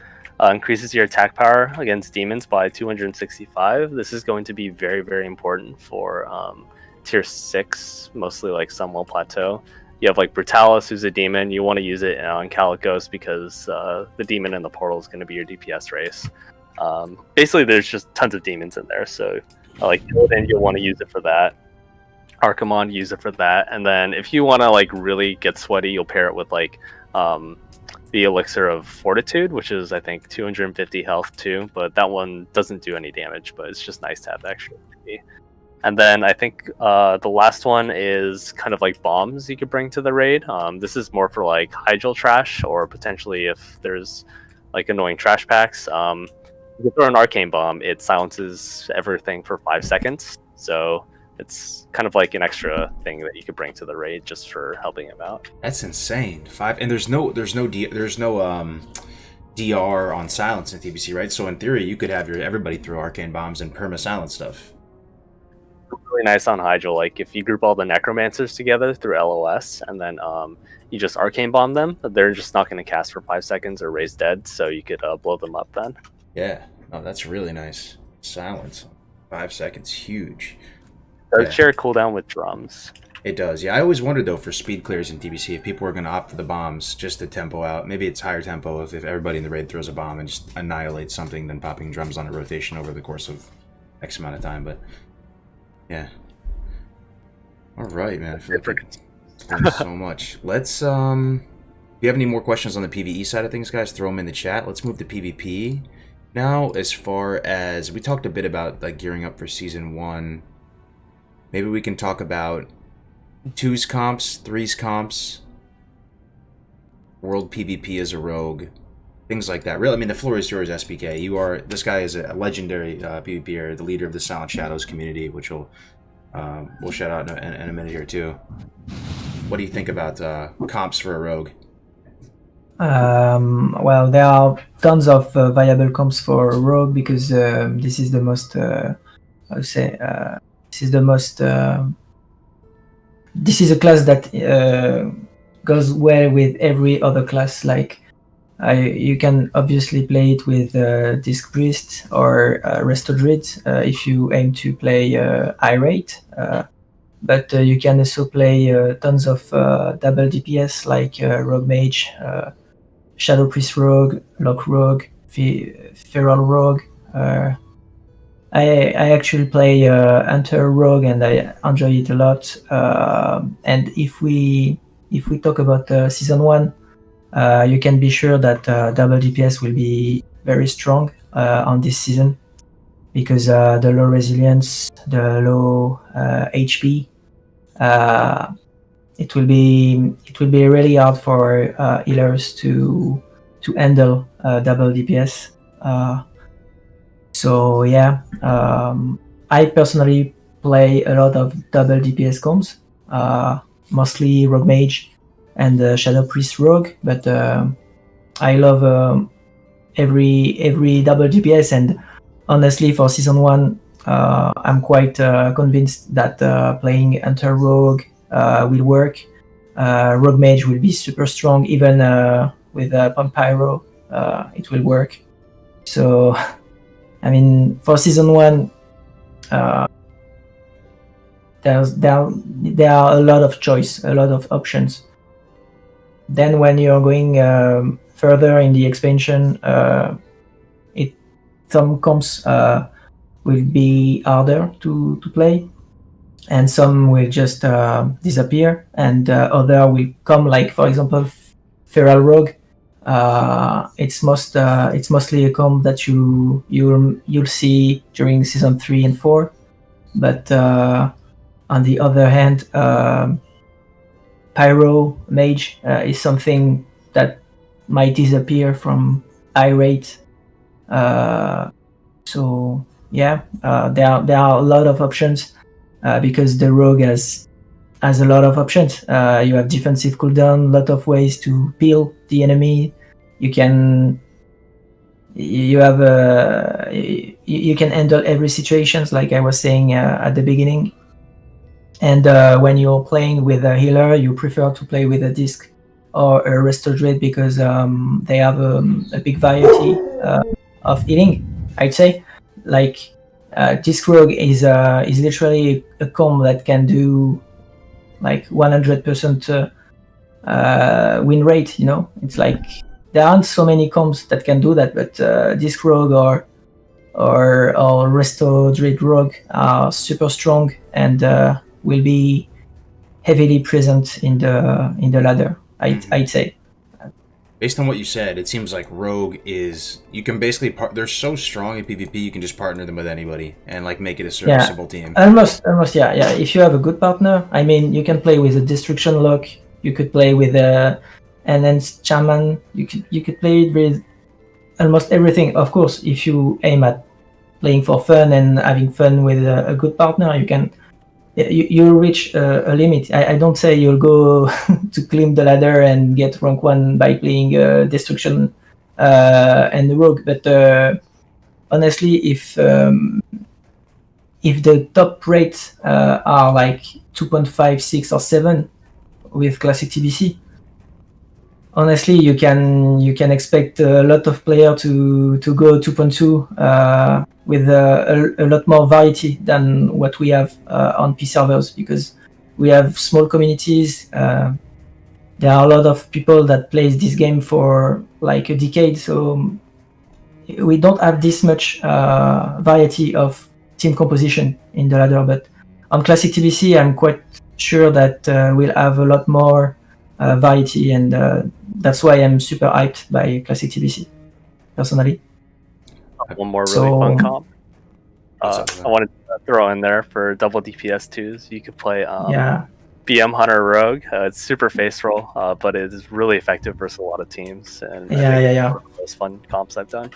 increases your attack power against demons by 265. This is going to be very, very important for tier 6, mostly like Sunwell Plateau. You have like Brutalis, who's a demon. You want to use it on Kargoz because the demon in the portal is going to be your DPS race. Basically, there's just tons of demons in there, so like Illidan, you'll want to use it for that. Archimon, use it for that. And then if you want to like really get sweaty, you'll pair it with like the Elixir of Fortitude, which is I think 250 health too, but that one doesn't do any damage, but it's just nice to have extra. And then I think the last one is kind of like bombs you could bring to the raid. This is more for like hydral trash, or potentially if there's like annoying trash packs. You can throw an arcane bomb. It silences everything for 5 seconds. So it's kind of like an extra thing that you could bring to the raid just for helping him out. That's insane. 5, and there's no DR on silence in TBC, right? So in theory, you could have everybody throw arcane bombs and perma silence stuff. Really nice on hydral. Like if you group all the necromancers together through LOS, and then you just arcane bomb them, they're just not going to cast for 5 seconds or raise dead. So you could blow them up then. Yeah, no, that's really nice. Silence, 5 seconds, huge. Does share cooldown with drums. It does, yeah. I always wondered though for speed clears in TBC if people were going to opt for the bombs just to tempo out. Maybe it's higher tempo if everybody in the raid throws a bomb and just annihilates something than popping drums on a rotation over the course of X amount of time. But yeah. All right, man. I feel like there's so much. Let's if you have any more questions on the PvE side of things, guys, throw them in the chat. Let's move to PvP now. As far as we talked a bit about like gearing up for season 1, maybe we can talk about 2's comps, 3's comps, world PvP as a rogue, things like that. Really, I mean, the floor is yours, SBK. This guy is a legendary PvPer, the leader of the Silent Shadows community, which we'll shout out in a minute here too. What do you think about comps for a rogue? Well, there are tons of viable comps for rogue because this is the most, this is a class that goes well with every other class. Like you can obviously play it with Disc Priest or Resto Druid if you aim to play Irate. But you can also play tons of double DPS like Rogue Mage, Shadow Priest Rogue, Lock Rogue, Feral Rogue. I actually play Hunter Rogue and I enjoy it a lot. And if we talk about season 1, you can be sure that double DPS will be very strong on this season because the low resilience, the low HP, it will be really hard for healers to handle double DPS. So yeah, I personally play a lot of double DPS comps, mostly Rogue Mage and Shadow Priest Rogue, but I love every double DPS, and honestly for season 1, I'm quite convinced that playing Hunter Rogue will work. Rogue Mage will be super strong, even with Pump Pyro, it will work. So I mean, for season 1, there are a lot of choice, a lot of options. Then when you're going further in the expansion, some comps will be harder to play, and some will just disappear, and other will come. Like for example, Feral Rogue. It's mostly a comp that you'll see during season 3 and 4, but on the other hand, Pyro Mage is something that might disappear from Irate. So yeah, there are a lot of options because the rogue has a lot of options. You have defensive cooldown, a lot of ways to peel the enemy. You can handle every situations, like I was saying at the beginning. And when you're playing with a healer, you prefer to play with a disc or a Resto Druid because they have a big variety of healing. I'd say, like Disc Rogue is literally a comp that can do like 100% win rate. You know, it's like there aren't so many comps that can do that, but Disc Rogue or Resto Druid Rogue are super strong and will be heavily present in the ladder. I'd say. Based on what you said, it seems like Rogue is... You can basically... They're so strong in PvP, you can just partner them with anybody and like make it a serviceable team. Almost, yeah. If you have a good partner, I mean, you can play with a Destruction Lock, you could play with a Enhanced Shaman, you could play with almost everything. Of course, if you aim at playing for fun and having fun with a good partner, you can... You'll reach a limit. I don't say you'll go to climb the ladder and get rank 1 by playing Destruction and Rogue, but honestly, if the top rates are like 2.5, 6, or 7 with classic TBC, honestly, you can expect a lot of players to go 2.2 with a lot more variety than what we have on P servers, because we have small communities. There are a lot of people that plays this game for like a decade, so we don't have this much variety of team composition in the ladder. But on classic TBC, I'm quite sure that we'll have a lot more variety, and that's why I'm super hyped by classic TBC personally. One more really fun comp. I wanted to throw in there for double DPS 2s. You could play BM Hunter Rogue. It's super face roll, but it is really effective versus a lot of teams. And yeah. One of those fun comps I've done.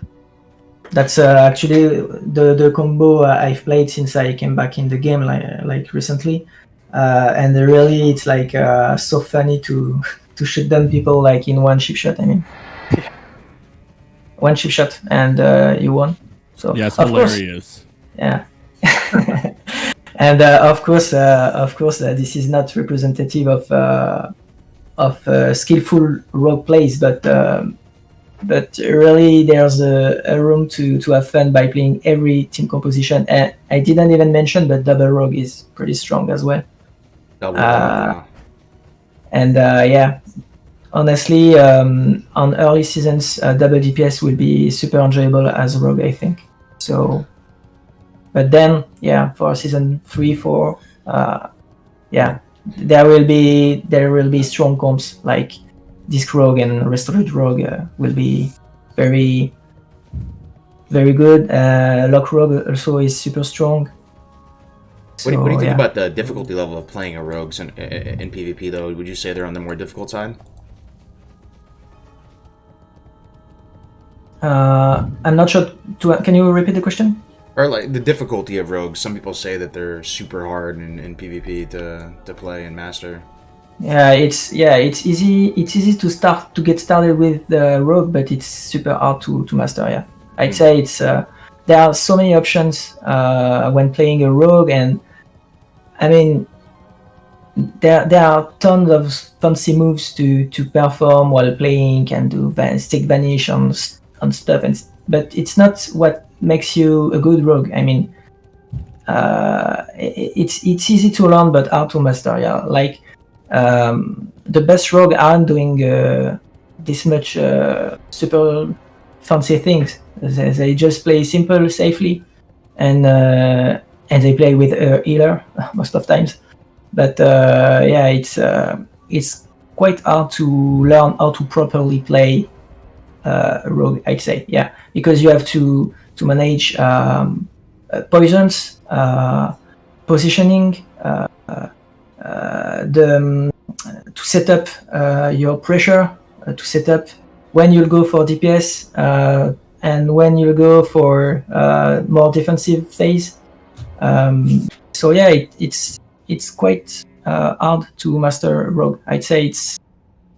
That's actually the combo I've played since I came back in the game, like recently, and really it's like so funny to shoot down people like in one chip shot. I mean, one chip shot and you won. So yeah, it's hilarious. Yeah. And of course, this is not representative of skillful rogue plays, but really there's a room to have fun by playing every team composition. And I didn't even mention, but double rogue is pretty strong as well. And honestly, on early seasons, double DPS will be super enjoyable as rogue, I think. So, but then, for season 3, 4, there will be strong comps like Disc Rogue and Restored Rogue will be very, very good. Lock Rogue also is super strong. What do you think about the difficulty level of playing a rogues in PvP though? Would you say they're on the more difficult side? I'm not sure. Can you repeat the question? Or like the difficulty of rogues. Some people say that they're super hard in PvP to play and master. It's easy. It's easy to get started with the rogue, but it's super hard to master. Yeah, I'd say it's there are so many options when playing a rogue, and I mean there are tons of fancy moves to perform while playing. Can do stick vanish on stuff, but it's not what makes you a good rogue. I mean, it's easy to learn but hard to master. Yeah, like the best rogue aren't doing this much super fancy things. They just play simple, safely, and they play with a healer most of times. But it's quite hard to learn how to properly play rogue, I'd say. Yeah, because you have to manage poisons, positioning, to set up your pressure, to set up when you'll go for DPS and when you'll go for more defensive phase. So yeah, it's quite hard to master rogue. I'd say it's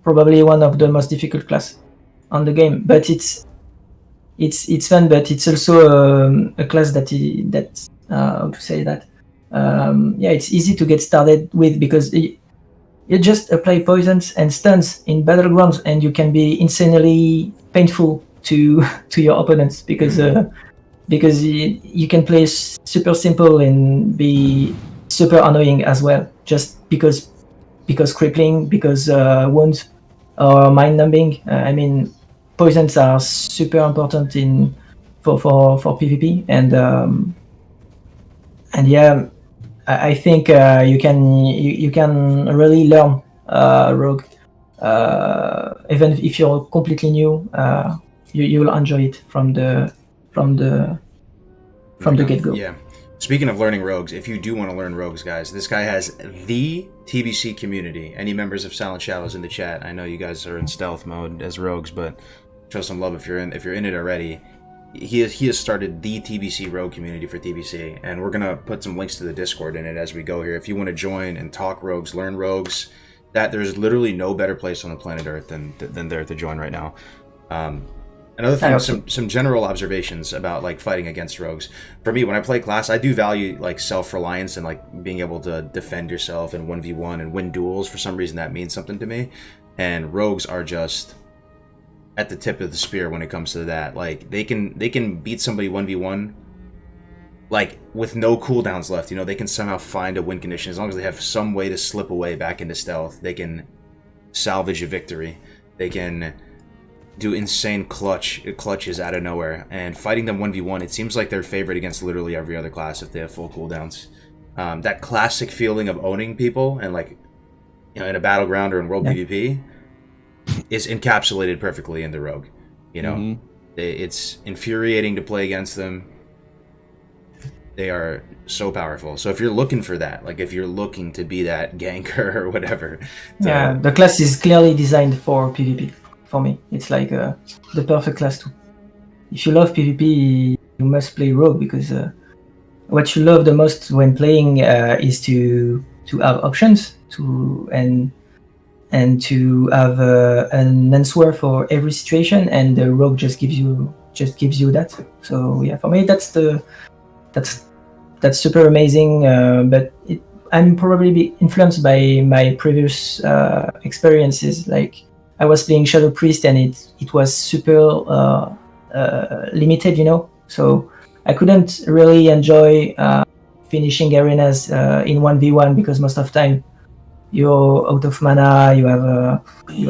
probably one of the most difficult class on the game, but it's fun, but it's also a class that how to say that it's easy to get started with, because you just apply poisons and stuns in battlegrounds and you can be insanely painful to your opponents, because you can play super simple and be super annoying as well, just because crippling, because wounds or mind numbing. I mean, poisons are super important for PvP, and I think you can really learn rogue even if you're completely new, you will enjoy it from the get-go. Yeah. Speaking of learning rogues, if you do want to learn rogues, guys, this guy has the TBC community. Any members of Silent Shadows in the chat? I know you guys are in stealth mode as rogues, but show some love if you're in it already. He has started the TBC rogue community for TBC, and we're gonna put some links to the Discord in it as we go here. If you want to join and talk rogues, learn rogues, that there's literally no better place on the planet Earth than there to join right now. Another thing, some general observations about like fighting against rogues. For me, when I play class, I do value like self-reliance and like being able to defend yourself in 1v1 and win duels. For some reason, that means something to me. And rogues are just at the tip of the spear when it comes to that. Like they can beat somebody 1v1 like with no cooldowns left. You know, they can somehow find a win condition as long as they have some way to slip away back into stealth. They can salvage a victory. They can do insane clutches out of nowhere, and fighting them 1v1, it seems like they're favored against literally every other class if they have full cooldowns. That classic feeling of owning people and like, you know, in a battleground or in world PvP is encapsulated perfectly in the rogue. You know, it's infuriating to play against them. They are so powerful. So if you're looking for that, like if you're looking to be that ganker or whatever, the class is clearly designed for PvP. For me, it's like the perfect class too. If you love PvP, you must play Rogue, because what you love the most when playing is to have options and to have an answer for every situation, and the Rogue just gives you that. So yeah, for me that's super amazing. But I'm probably influenced by my previous experiences. Like, I was playing Shadow Priest, and it was super limited, you know. So I couldn't really enjoy finishing arenas in 1v1, because most of the time you're out of mana, you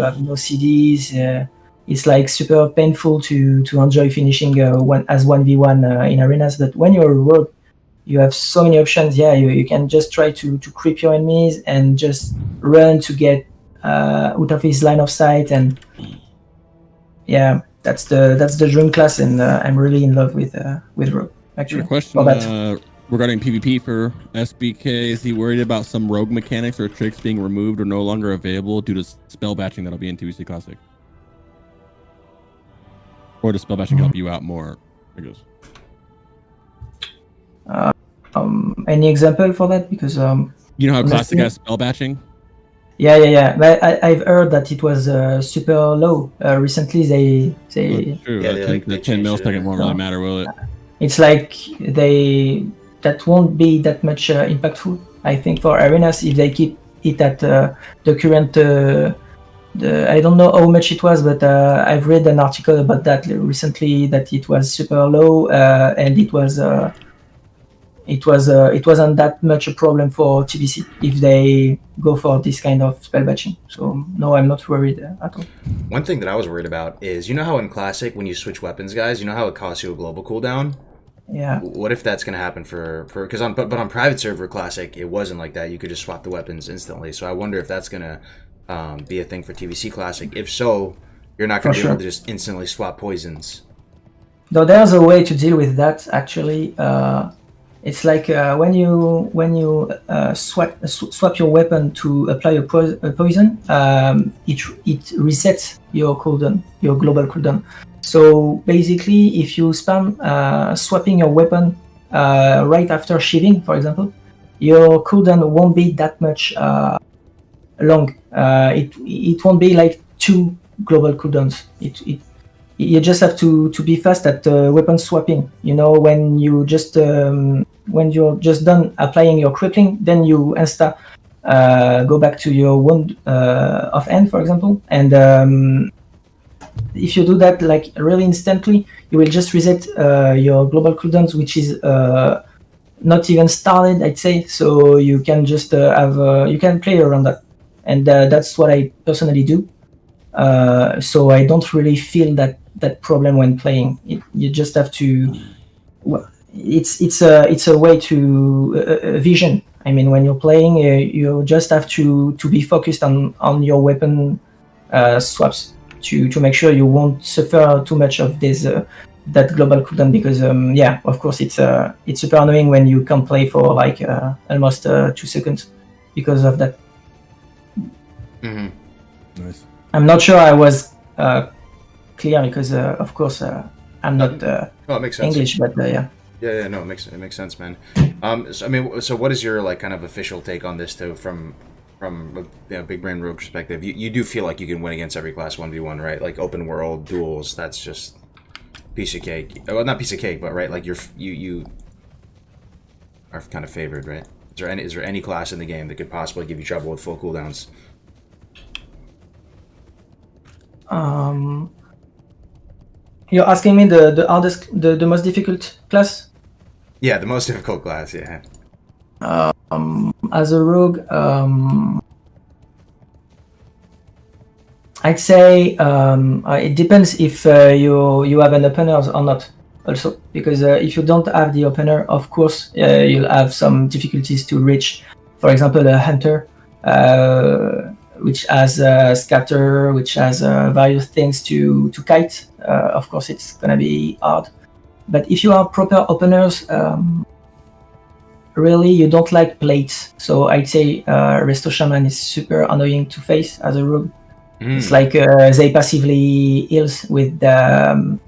have no CDs. It's like super painful to enjoy finishing as 1v1 in arenas. But when you're a rogue, you have so many options. Yeah, you can just try to creep your enemies and just run to get out of his line of sight, and yeah, that's the dream class, and I'm really in love with Rogue. Actually, a question regarding PvP for SBK: is he worried about some rogue mechanics or tricks being removed or no longer available due to spell batching that'll be in TBC Classic, or does spell batching help you out more? I guess. Any example for that? Because you know how Classic has spell batching. Yeah. But I've heard that it was super low. Recently, they true. The 10 millisecond won't really matter, will it? It's like that won't be that much impactful. I think for arenas, if they keep it at the current. I don't know how much it was, but I've read an article about that recently, that it was super low, and it wasn't that much a problem for TBC if they go for this kind of spell batching. So no, I'm not worried at all. One thing that I was worried about is, you know how in Classic when you switch weapons, guys, you know how it costs you a global cooldown? Yeah. What if that's going to happen because on private server Classic, it wasn't like that. You could just swap the weapons instantly. So I wonder if that's going to be a thing for TBC Classic. If so, you're not going to be able to just instantly swap poisons. Though there's a way to deal with that, actually. It's like when you swap your weapon to apply a poison, it resets your cooldown, your global cooldown. So basically, if you spam swapping your weapon right after shiving, for example, your cooldown won't be that much long. It won't be like 2 global cooldowns. You just have to be fast at weapon swapping. You know, when you're just done applying your crippling, then you go back to your wound of end, for example. And if you do that like really instantly, you will just reset your global cooldowns, which is not even started, I'd say. So you can just you can play around that, and that's what I personally do. So I don't really feel that problem when playing. You just have to. It's a way to vision. I mean, when you're playing, you just have to be focused on your weapon swaps to make sure you won't suffer too much of this that global cooldown, because yeah, of course it's super annoying when you can't play for like almost 2 seconds because of that. Mm-hmm. Nice. I'm not sure I was clear because of course I'm not Well, it makes sense. English, but yeah. Yeah, no, it makes sense, man. So, I mean, so what is your like kind of official take on this too, from a Big Brain Rogue perspective? You do feel like you can win against every class 1v1, right? Like open world duels, that's just piece of cake. Well, not piece of cake, but right, like you are kind of favored, right? Is there any class in the game that could possibly give you trouble with full cooldowns? You're asking me the hardest, the most difficult class? Yeah, the most difficult class, yeah. As a rogue, I'd say it depends if you have an opener or not. Also, because if you don't have the opener, of course you'll have some difficulties to reach. For example, a hunter, which has scatter, which has various things to kite. Of course, it's gonna be hard. But if you are proper openers, really you don't like plates. So I'd say Resto Shaman is super annoying to face as a rogue. It's like they passively heals with the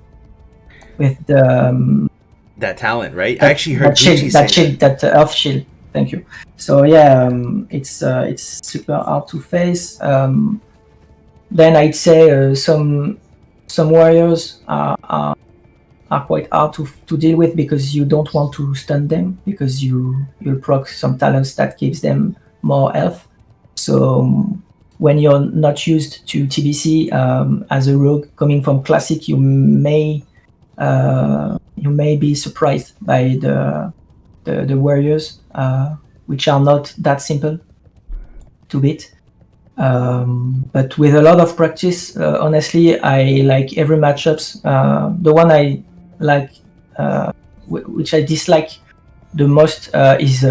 that talent, right? I actually heard that earth shield. Thank you. So yeah, it's super hard to face. Then I'd say some warriors are quite hard to deal with, because you don't want to stun them, because you'll proc some talents that gives them more health. So when you're not used to TBC as a rogue coming from classic, you may be surprised by the warriors, which are not that simple to beat. But with a lot of practice, honestly, I like every matchups. The one I like, which I dislike the most, is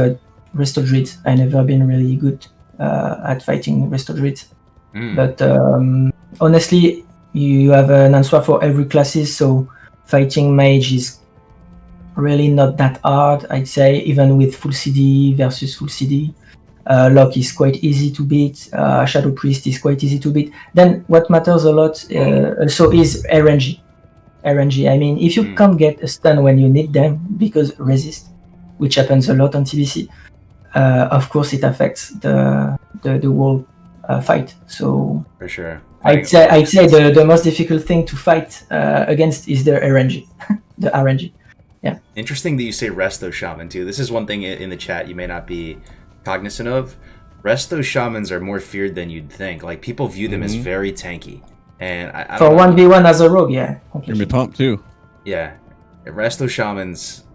Resto Druid. I never been really good at fighting Resto Druid. But honestly, you have an answer for every classes, so fighting mage is really not that hard, I'd say, even with full CD versus full CD. Lock is quite easy to beat. Shadow Priest is quite easy to beat. Then what matters a lot also is RNG. RNG. I mean, if you can't get a stun when you need them because resist, which happens a lot on TBC, of course it affects the whole fight. So for sure, I'd say the most difficult thing to fight against is the RNG, the RNG. Yeah. Interesting that you say Resto Shaman too. This is one thing in the chat you may not be cognizant of. Resto Shamans are more feared than you'd think. Like, people view them as very tanky. And I for 1v1 as a rogue, yeah. You're pump too. Yeah. Resto Shamans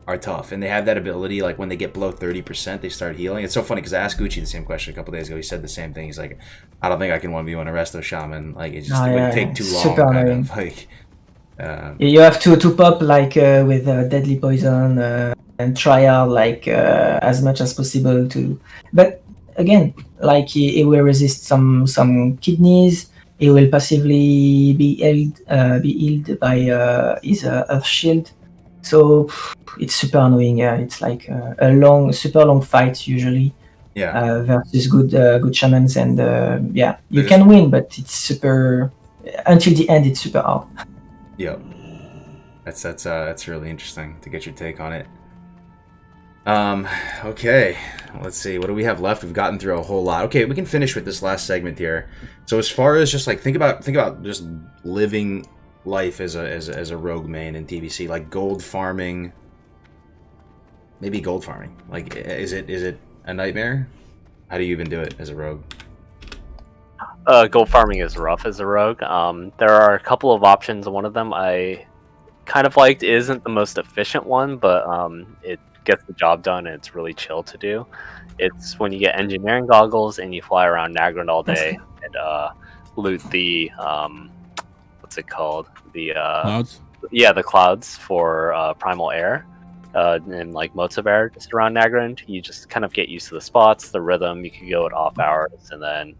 are tough, and they have that ability, like when they get below 30%, they start healing. It's so funny because I asked Gucci the same question a couple days ago. He said the same thing. He's like, I don't think I can 1v1 a Resto Shaman. Like, it just would take too long. Super kind annoying. of, like, you have to pop like with deadly poison and try out like as much as possible to. But again, like he will resist some kidneys. He will passively be healed by his earth shield. So it's super annoying. Yeah, it's like a super long fight usually. Yeah. Versus good shamans, and yeah, you can win, but it's super until the end. It's super hard. Yep. That's really interesting to get your take on it. Okay, let's see. What do we have left? We've gotten through a whole lot. Okay, we can finish with this last segment here. So as far as just like think about just living life as a rogue main in TBC, like gold farming. Maybe gold farming. Like, is it a nightmare? How do you even do it as a rogue? Gold farming is rough as a rogue. There are a couple of options. One of them I kind of liked. It isn't the most efficient one, but it gets the job done and it's really chill to do. It's when you get engineering goggles and you fly around Nagrand all day and loot the what's it called? The Clouds? Yeah, the clouds for primal air. And like motes of air just around Nagrand. You just kind of get used to the spots, the rhythm. You could go at off hours, and then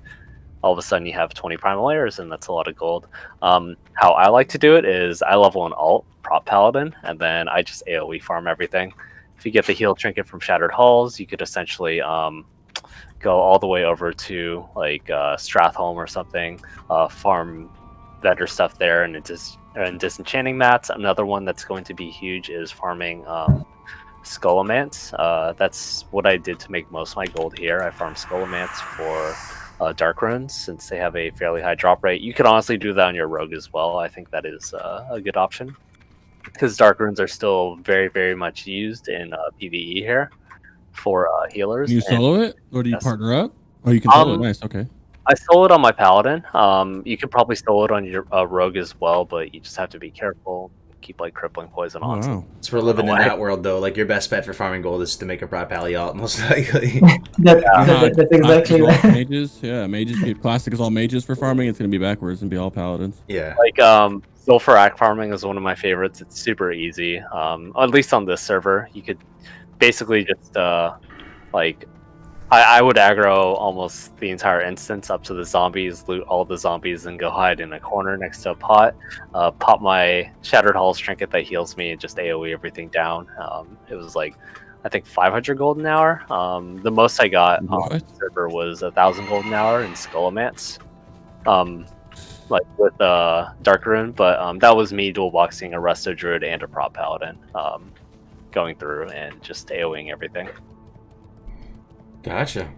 all of a sudden you have 20 primal layers, and that's a lot of gold. How I like to do it is I level an alt, prop paladin, and then I just AoE farm everything. If you get the heal trinket from Shattered Halls, you could essentially go all the way over to like Stratholme or something, farm vendor stuff there, and disenchanting mats. Another one that's going to be huge is farming Skullomance. That's what I did to make most of my gold here. I farmed Skullomance for Dark Runes, since they have a fairly high drop rate. You could honestly do that on your Rogue as well. I think that is a good option, because Dark Runes are still very, very much used in PvE here for healers. You solo it, or do you partner up? Oh, you can solo it. Nice, okay. I stole it on my Paladin. You could probably steal it on your Rogue as well, but you just have to be careful. Keep like crippling poison on. Wow. So we're living in that world, though. Like, your best bet for farming gold is to make a prop pally alt, most likely. That's exactly right. Mages, yeah, mages. Classic is all mages for farming. It's gonna be backwards and be all paladins. Yeah. Like Sulfurak farming is one of my favorites. It's super easy. At least on this server, you could basically just like. I would aggro almost the entire instance up to the zombies, loot all the zombies, and go hide in a corner next to a pot. Pop my Shattered Halls trinket that heals me, and just AoE everything down. It was like, I think 500 gold an hour. The most I got on the server was 1,000 gold an hour in Skullomance, like with Dark Rune. But that was me dual boxing a Resto Druid and a Prop Paladin, going through and just AoEing everything. Gotcha.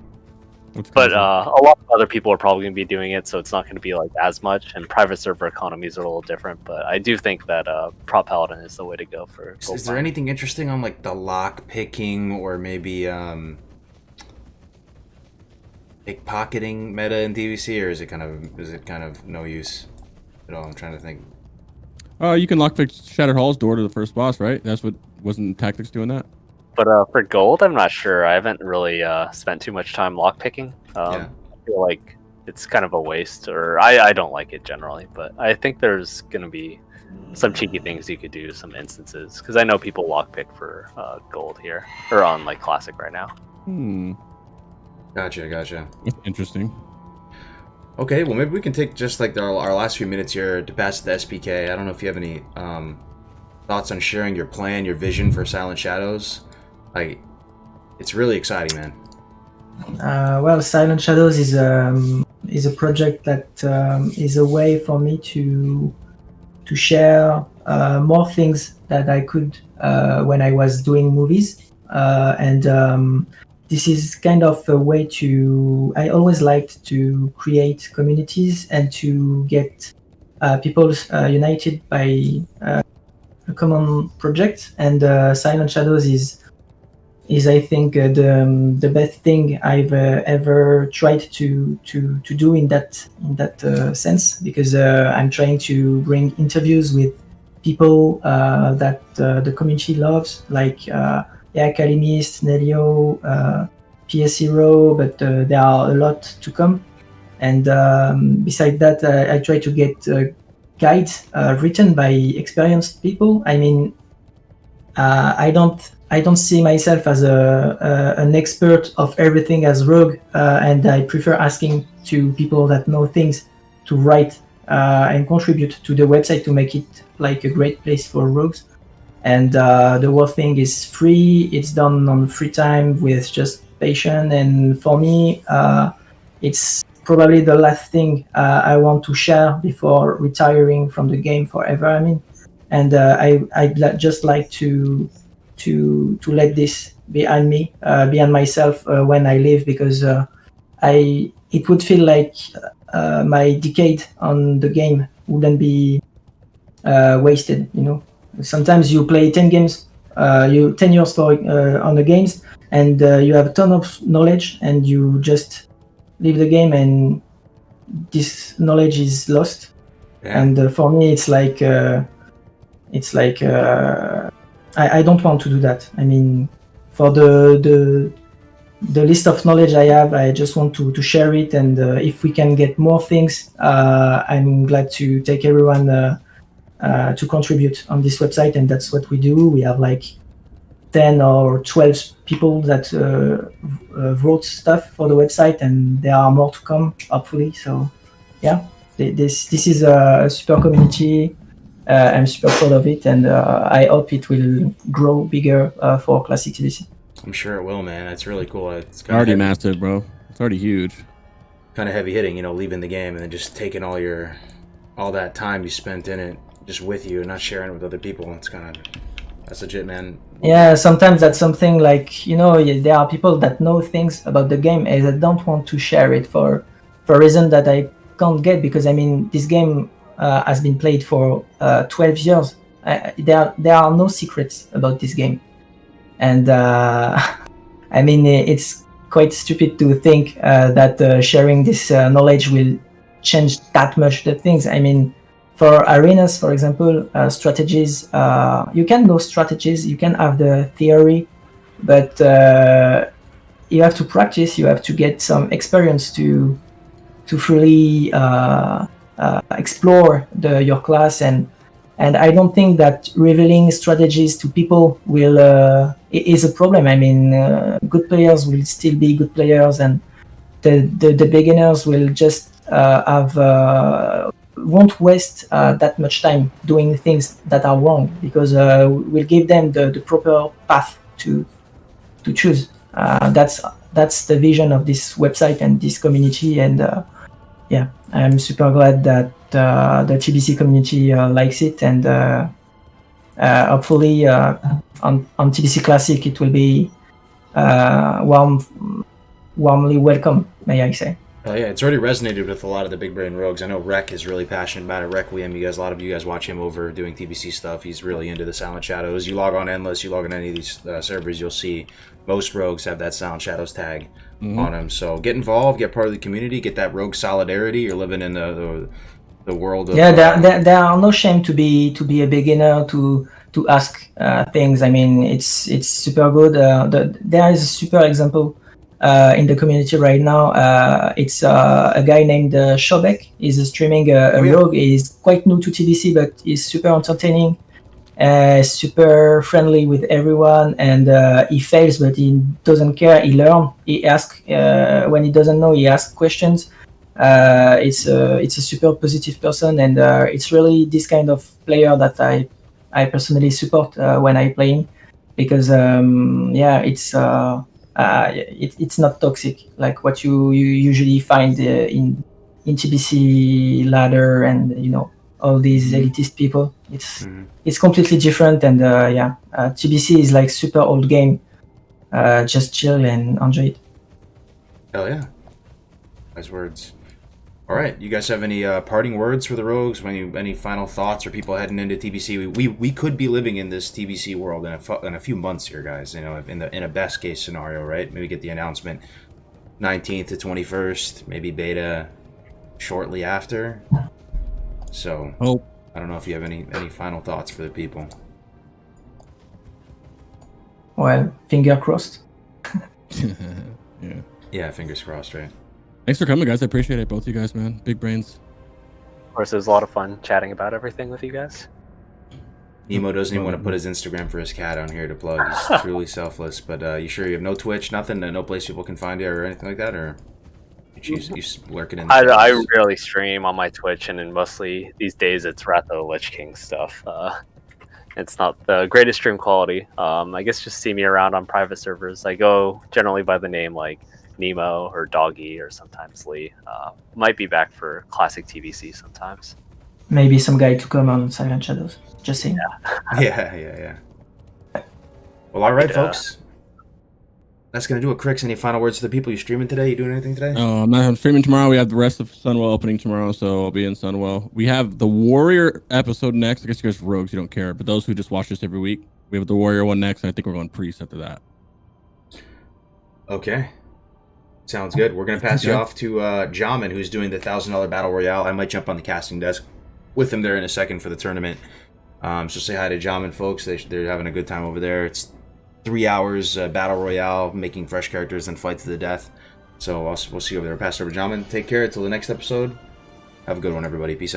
But a lot of other people are probably going to be doing it, so it's not going to be like as much. And private server economies are a little different, but I do think that Prop Paladin is the way to go for. Is there anything interesting on like the lock picking or maybe pickpocketing meta in TBC, or is it kind of no use at all? I'm trying to think. You can lockpick Shattered Hall's door to the first boss, right? Wasn't Tactics doing that? But for gold, I'm not sure. I haven't really spent too much time lockpicking. I feel like it's kind of a waste, or I don't like it generally. But I think there's going to be some cheeky things you could do, some instances, because I know people lockpick for gold here, or on like Classic right now. Gotcha. That's interesting. Okay, well maybe we can take just like our last few minutes here to pass the SPK. I don't know if you have any thoughts on sharing your plan, your vision for Silent Shadows. Like, it's really exciting, man. Well, Silent Shadows is a project that is a way for me to share more things that I could when I was doing movies, and this is kind of a way to. I always liked to create communities and to get people united by a common project, and Silent Shadows is I think the best thing I've ever tried to do in that sense, because I'm trying to bring interviews with people that the community loves, like Kalimist, Nelio, PS0, but there are a lot to come. And besides that, I try to get guides written by experienced people. I mean, I don't see myself as an expert of everything as Rogue, and I prefer asking to people that know things to write and contribute to the website to make it like a great place for rogues. And the whole thing is free. It's done on free time with just patience. And for me, it's probably the last thing I want to share before retiring from the game forever. I mean, and I'd just like to let this behind me, behind myself when I leave, because it would feel like my decade on the game wouldn't be wasted. You know, sometimes you play 10 games, 10 years for on the games, and you have a ton of knowledge, and you just leave the game, and this knowledge is lost. Yeah. And for me, it's like. I don't want to do that. I mean, for the list of knowledge I have, I just want to share it. And if we can get more things, I'm glad to take everyone to contribute on this website. And that's what we do. We have like 10 or 12 people that wrote stuff for the website, and there are more to come, hopefully. So yeah, this is a super community. I'm super proud of it, and I hope it will grow bigger for Classic TBC. I'm sure it will, man. It's really cool. It's kind Already of massive, bro. It's already huge. kind of heavy hitting, leaving the game and then just taking all that time you spent in it just with you and not sharing it with other people. That's legit, man. Yeah, sometimes that's something like, there are people that know things about the game and that don't want to share it for a reason that I can't get, because I mean, this game has been played for 12 years. There are no secrets about this game, and I mean, it's quite stupid to think that sharing this knowledge will change that much the things. I mean, for arenas, for example, strategies, you can know strategies, you can have the theory, but you have to practice, you have to get some experience to fully explore your class, and I don't think that revealing strategies to people is a problem. I mean, good players will still be good players, and the beginners will just won't waste that much time doing things that are wrong, because we'll give them the proper path to choose. That's the vision of this website and this community, and yeah, I'm super glad that the TBC community likes it, and hopefully on TBC Classic it will be warmly welcome, may I say. Oh yeah, it's already resonated with a lot of the big brain rogues. I know Rec is really passionate about it. Requiem, a lot of you guys watch him over doing TBC stuff. He's really into the Silent Shadows. You log on Endless, you log on any of these servers, you'll see most rogues have that Silent Shadows tag on them. So get involved, get part of the community, get that rogue solidarity. You're living in the world of... Yeah, there are no shame to be a beginner, to ask things. I mean, it's super good. There is a super example in the community right now. It's a guy named Shobek. He's streaming a rogue. He's quite new to TBC, but he's super entertaining, super friendly with everyone, and he fails, but he doesn't care. He learns. He asks when he doesn't know. He asks questions. It's a super positive person, and it's really this kind of player that I personally support when I play, because it's not toxic like what you usually find in TBC ladder and all these elitist people. It's completely different, and TBC is like super old game. Just chill and enjoy it. Hell yeah, nice words. All right, you guys have any parting words for the rogues? Any final thoughts, or people heading into TBC? We could be living in this TBC world in a few months here, guys. In a best case scenario, right? Maybe get the announcement 19th to 21st, maybe beta shortly after. So I don't know if you have any final thoughts for the people. Well, finger crossed. Yeah, fingers crossed, right? Thanks for coming, guys. I appreciate it, both of you guys, man. Big brains. Of course, it was a lot of fun chatting about everything with you guys. Nemo doesn't even want to put his Instagram for his cat on here to plug. He's truly selfless. But you sure you have no Twitch, nothing, no place people can find you or anything like that, or you lurking in? I rarely stream on my Twitch, and mostly these days it's Wrath of the Lich King stuff. It's not the greatest stream quality. I guess just see me around on private servers. I go generally by the name like Nemo or Doggy or sometimes Lee. Might be back for classic TBC sometimes. Maybe some guy to come on Silent Shadows. Just saying. Yeah. Well, all right, folks. That's gonna do it. Crix, any final words to the people? You streaming today? You doing anything today? I'm streaming tomorrow. We have the rest of Sunwell opening tomorrow, so I'll be in Sunwell. We have the Warrior episode next. I guess you guys are rogues, you don't care, but those who just watch this every week, we have the Warrior one next, and I think we're going Priest after that. Okay. Sounds good. We're going to pass you off to Jamin, who's doing the $1,000 Battle Royale. I might jump on the casting desk with him there in a second for the tournament. So say hi to Jamin, folks. They're having a good time over there. It's 3 hours Battle Royale, making fresh characters and fight to the death. So we'll see you over there. Pass it over to Jamin. Take care until the next episode. Have a good one, everybody. Peace out.